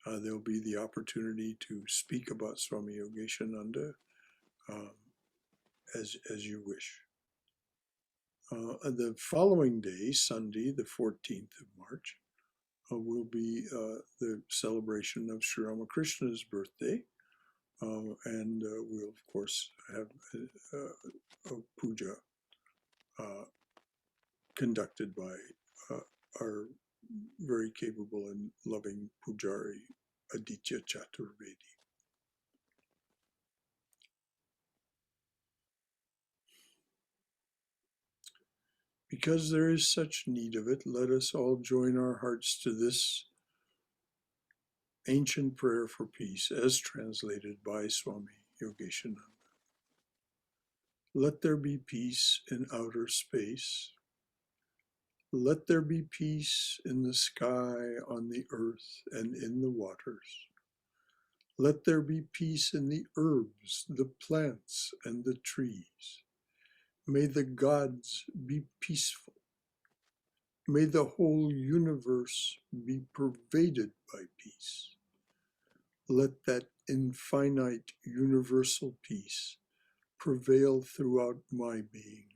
There'll be the opportunity to speak about Swami Yogeshinanda as you wish. The following day, Sunday, the 14th of March, will be the celebration of Sri Ramakrishna's birthday. And we'll, of course, have a puja conducted by our very capable and loving Pujari, Aditya Chaturvedi. Because there is such need of it, let us all join our hearts to this ancient prayer for peace as translated by Swami Yogeshinanda. Let there be peace in outer space. Let there be peace in the sky, on the earth, and in the waters. Let there be peace in the herbs, the plants, and the trees. May the gods be peaceful. May the whole universe be pervaded by peace. Let that infinite universal peace prevail throughout my being.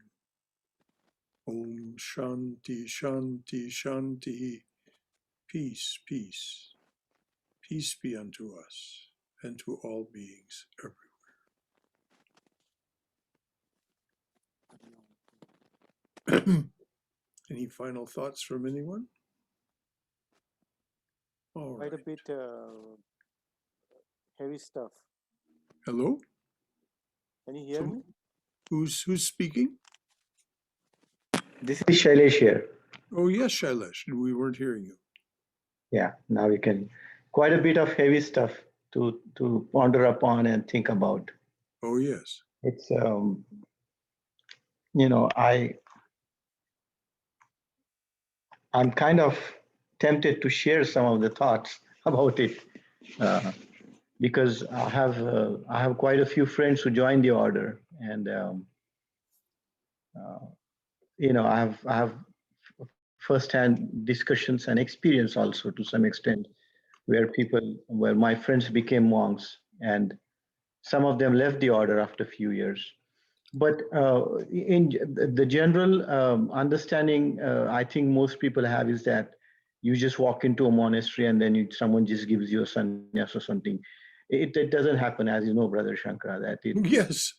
Om Shanti, Shanti, Shanti. Peace, peace. Peace be unto us and to all beings everywhere. Any final thoughts from anyone? All Quite a right. bit heavy stuff. Hello? Can you hear me? Who's speaking? This is Shailesh here. Oh, yes, Shailesh. We weren't hearing you. Yeah, now we can. Quite a bit of heavy stuff to ponder upon and think about. Oh, yes. It's I'm kind of tempted to share some of the thoughts about it because I have quite a few friends who joined the order, and I have first-hand discussions and experience also to some extent where my friends became monks, and some of them left the order after a few years. But in the general understanding, I think most people have is that you just walk into a monastery and then someone just gives you a sannyas or something. It doesn't happen, as you know, Brother Shankara. That Yes.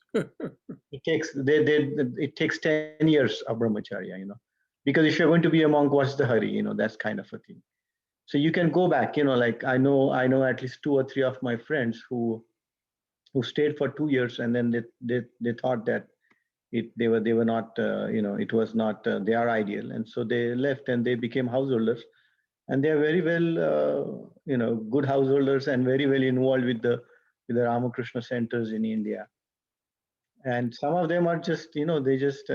it takes 10 years of brahmacharya, because if you're going to be a monk, what's the hurry? That's kind of a thing. So you can go back, like I know at least 2 or 3 of my friends who stayed for 2 years, and then they thought that they were not it was not their ideal, and so they left and they became householders, and they are very well good householders and very well involved with the Ramakrishna centers in India. And some of them are just they just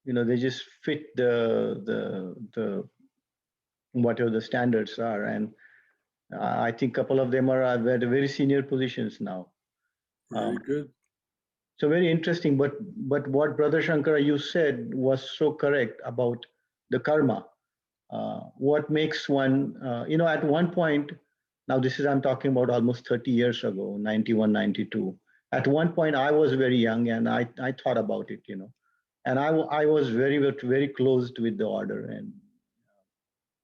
they just fit the whatever the standards are, and I think a couple of them are at very senior positions now. Very good. So very interesting. But what Brother Shankara you said was so correct about the karma. What makes one, at one point, now this is, I'm talking about almost 30 years ago, 91, 92. At one point, I was very young and I thought about it, and I was very, very close with the order, and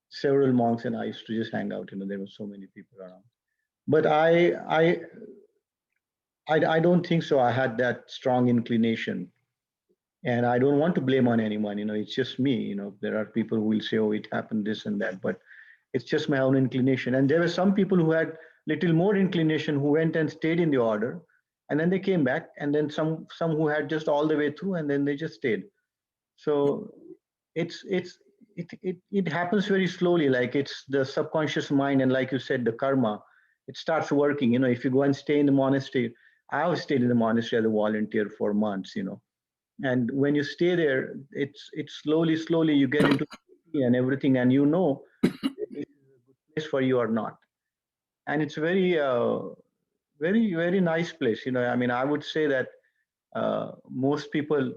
several monks and I used to just hang out, there were so many people around. But I don't think so. I had that strong inclination. And I don't want to blame on anyone, it's just me. There are people who will say, oh, it happened, this and that, but it's just my own inclination. And there were some people who had little more inclination who went and stayed in the order, and then they came back, and then some who had just all the way through, and then they just stayed. So it happens very slowly, like it's the subconscious mind, and like you said, the karma, it starts working. If you go and stay in the monastery, I have stayed in the monastery as a volunteer for months, and when you stay there, it's slowly you get into and everything, and if it's a good place for you or not. And it's very very, very nice place. I would say that most people,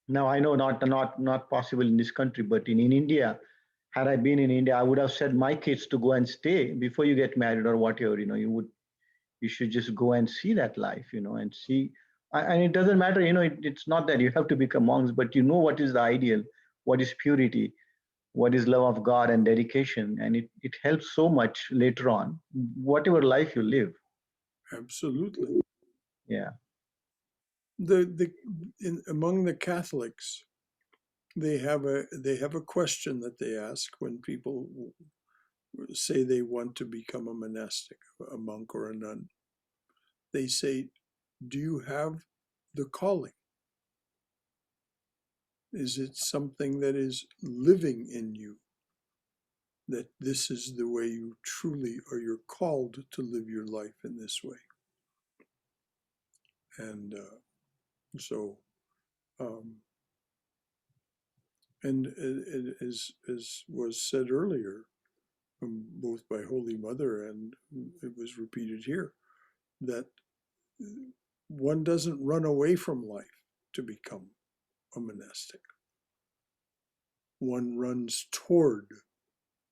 now I know not possible in this country, but in India, had I been in India, I would have said my kids to go and stay before you get married or whatever. You should just go and see that life, and see. And it doesn't matter, it's not that you have to become monks, but what is the ideal, what is purity, what is love of God and dedication. And it helps so much later on, whatever life you live. Absolutely. Yeah. Among the Catholics, they have a question that they ask when people say they want to become a monastic, a monk or a nun. They say, do you have the calling? Is it something that is living in you, that this is the way you truly, or you're called to live your life in this way? And and as was said earlier, both by Holy Mother and it was repeated here, that one doesn't run away from life to become a monastic. One runs toward,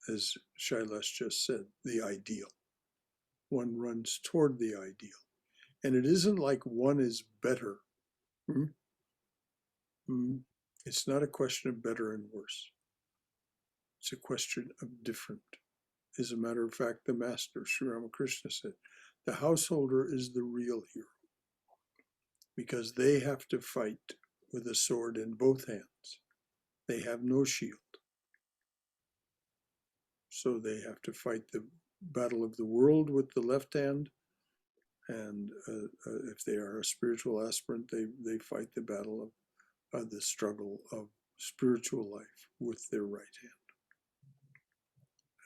as Shailesh just said, the ideal. One runs toward the ideal. And it isn't like one is better. It's not a question of better and worse. It's a question of different. As a matter of fact, the master, Sri Ramakrishna, said, the householder is the real hero, because they have to fight with a sword in both hands. They have no shield. So they have to fight the battle of the world with the left hand, and if they are a spiritual aspirant, they fight the battle of the struggle of spiritual life with their right hand.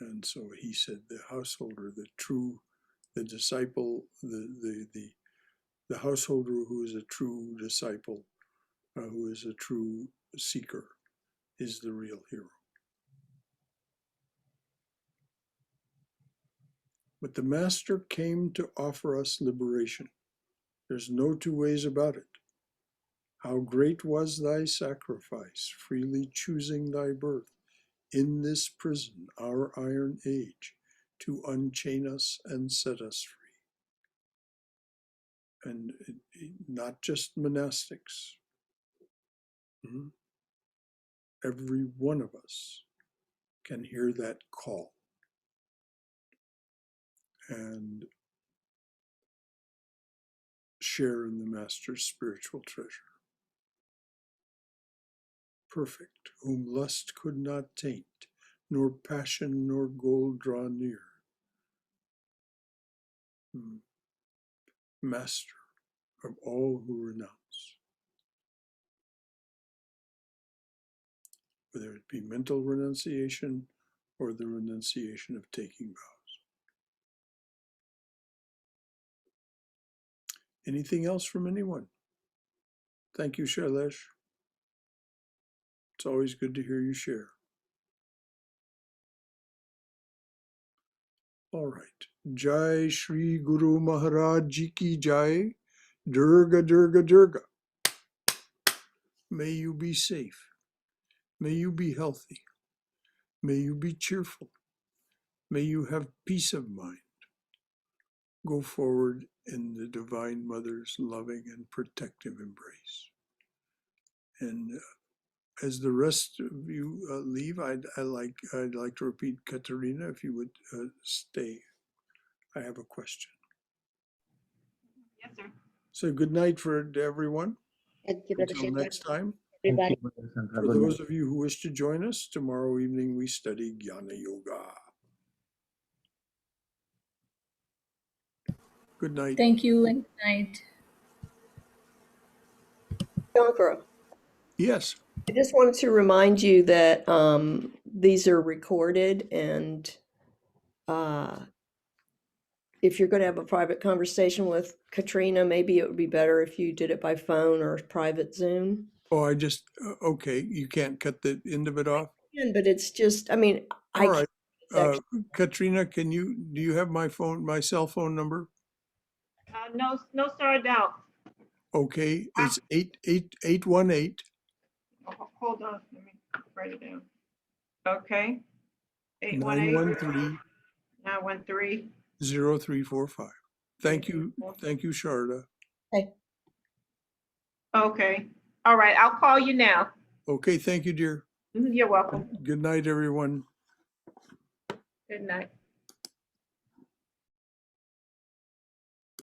And so he said, the householder, the disciple, the householder who is a true disciple, who is a true seeker, is the real hero. But the Master came to offer us liberation. There's no two ways about it. How great was thy sacrifice, freely choosing thy birth in this prison, our iron age, to unchain us and set us free. And not just monastics. Every one of us can hear that call and share in the Master's spiritual treasure. Perfect, whom lust could not taint, nor passion nor gold draw near. Master of all who renounce. Whether it be mental renunciation or the renunciation of taking vows. Anything else from anyone? Thank you, Shailesh. It's always good to hear you share. All right. Jai Shri Guru Maharaj Ji Ki Jai. Durga, Durga, Durga. May you be safe. May you be healthy. May you be cheerful. May you have peace of mind. Go forward in the Divine Mother's loving and protective embrace. And as the rest of you leave, I'd like to repeat, Katerina, if you would stay. I have a question. Yes, sir. So good night to everyone. Thank you, Brother Until Shankar. next time. Everybody. Thank you, Brother Shankara. For Good night. those of you who wish to join us, tomorrow evening we study Jnana Yoga. Good night. Thank you and good night. Shankara, Yes. I just wanted to remind you that these are recorded, and if you're going to have a private conversation with Katrina, maybe it would be better if you did it by phone or private Zoom. Oh, I just, okay, you can't cut the end of it off? But it's just, I mean, All right. actually- Katrina, do you have my cell phone number? No, sir, I don't. Okay, it's 818. Hold on, let me write it down. Okay. 913 913. 0345. Thank you, Sharda. Okay. All right, I'll call you now. Okay, thank you, dear. You're welcome. Good night, everyone. Good night.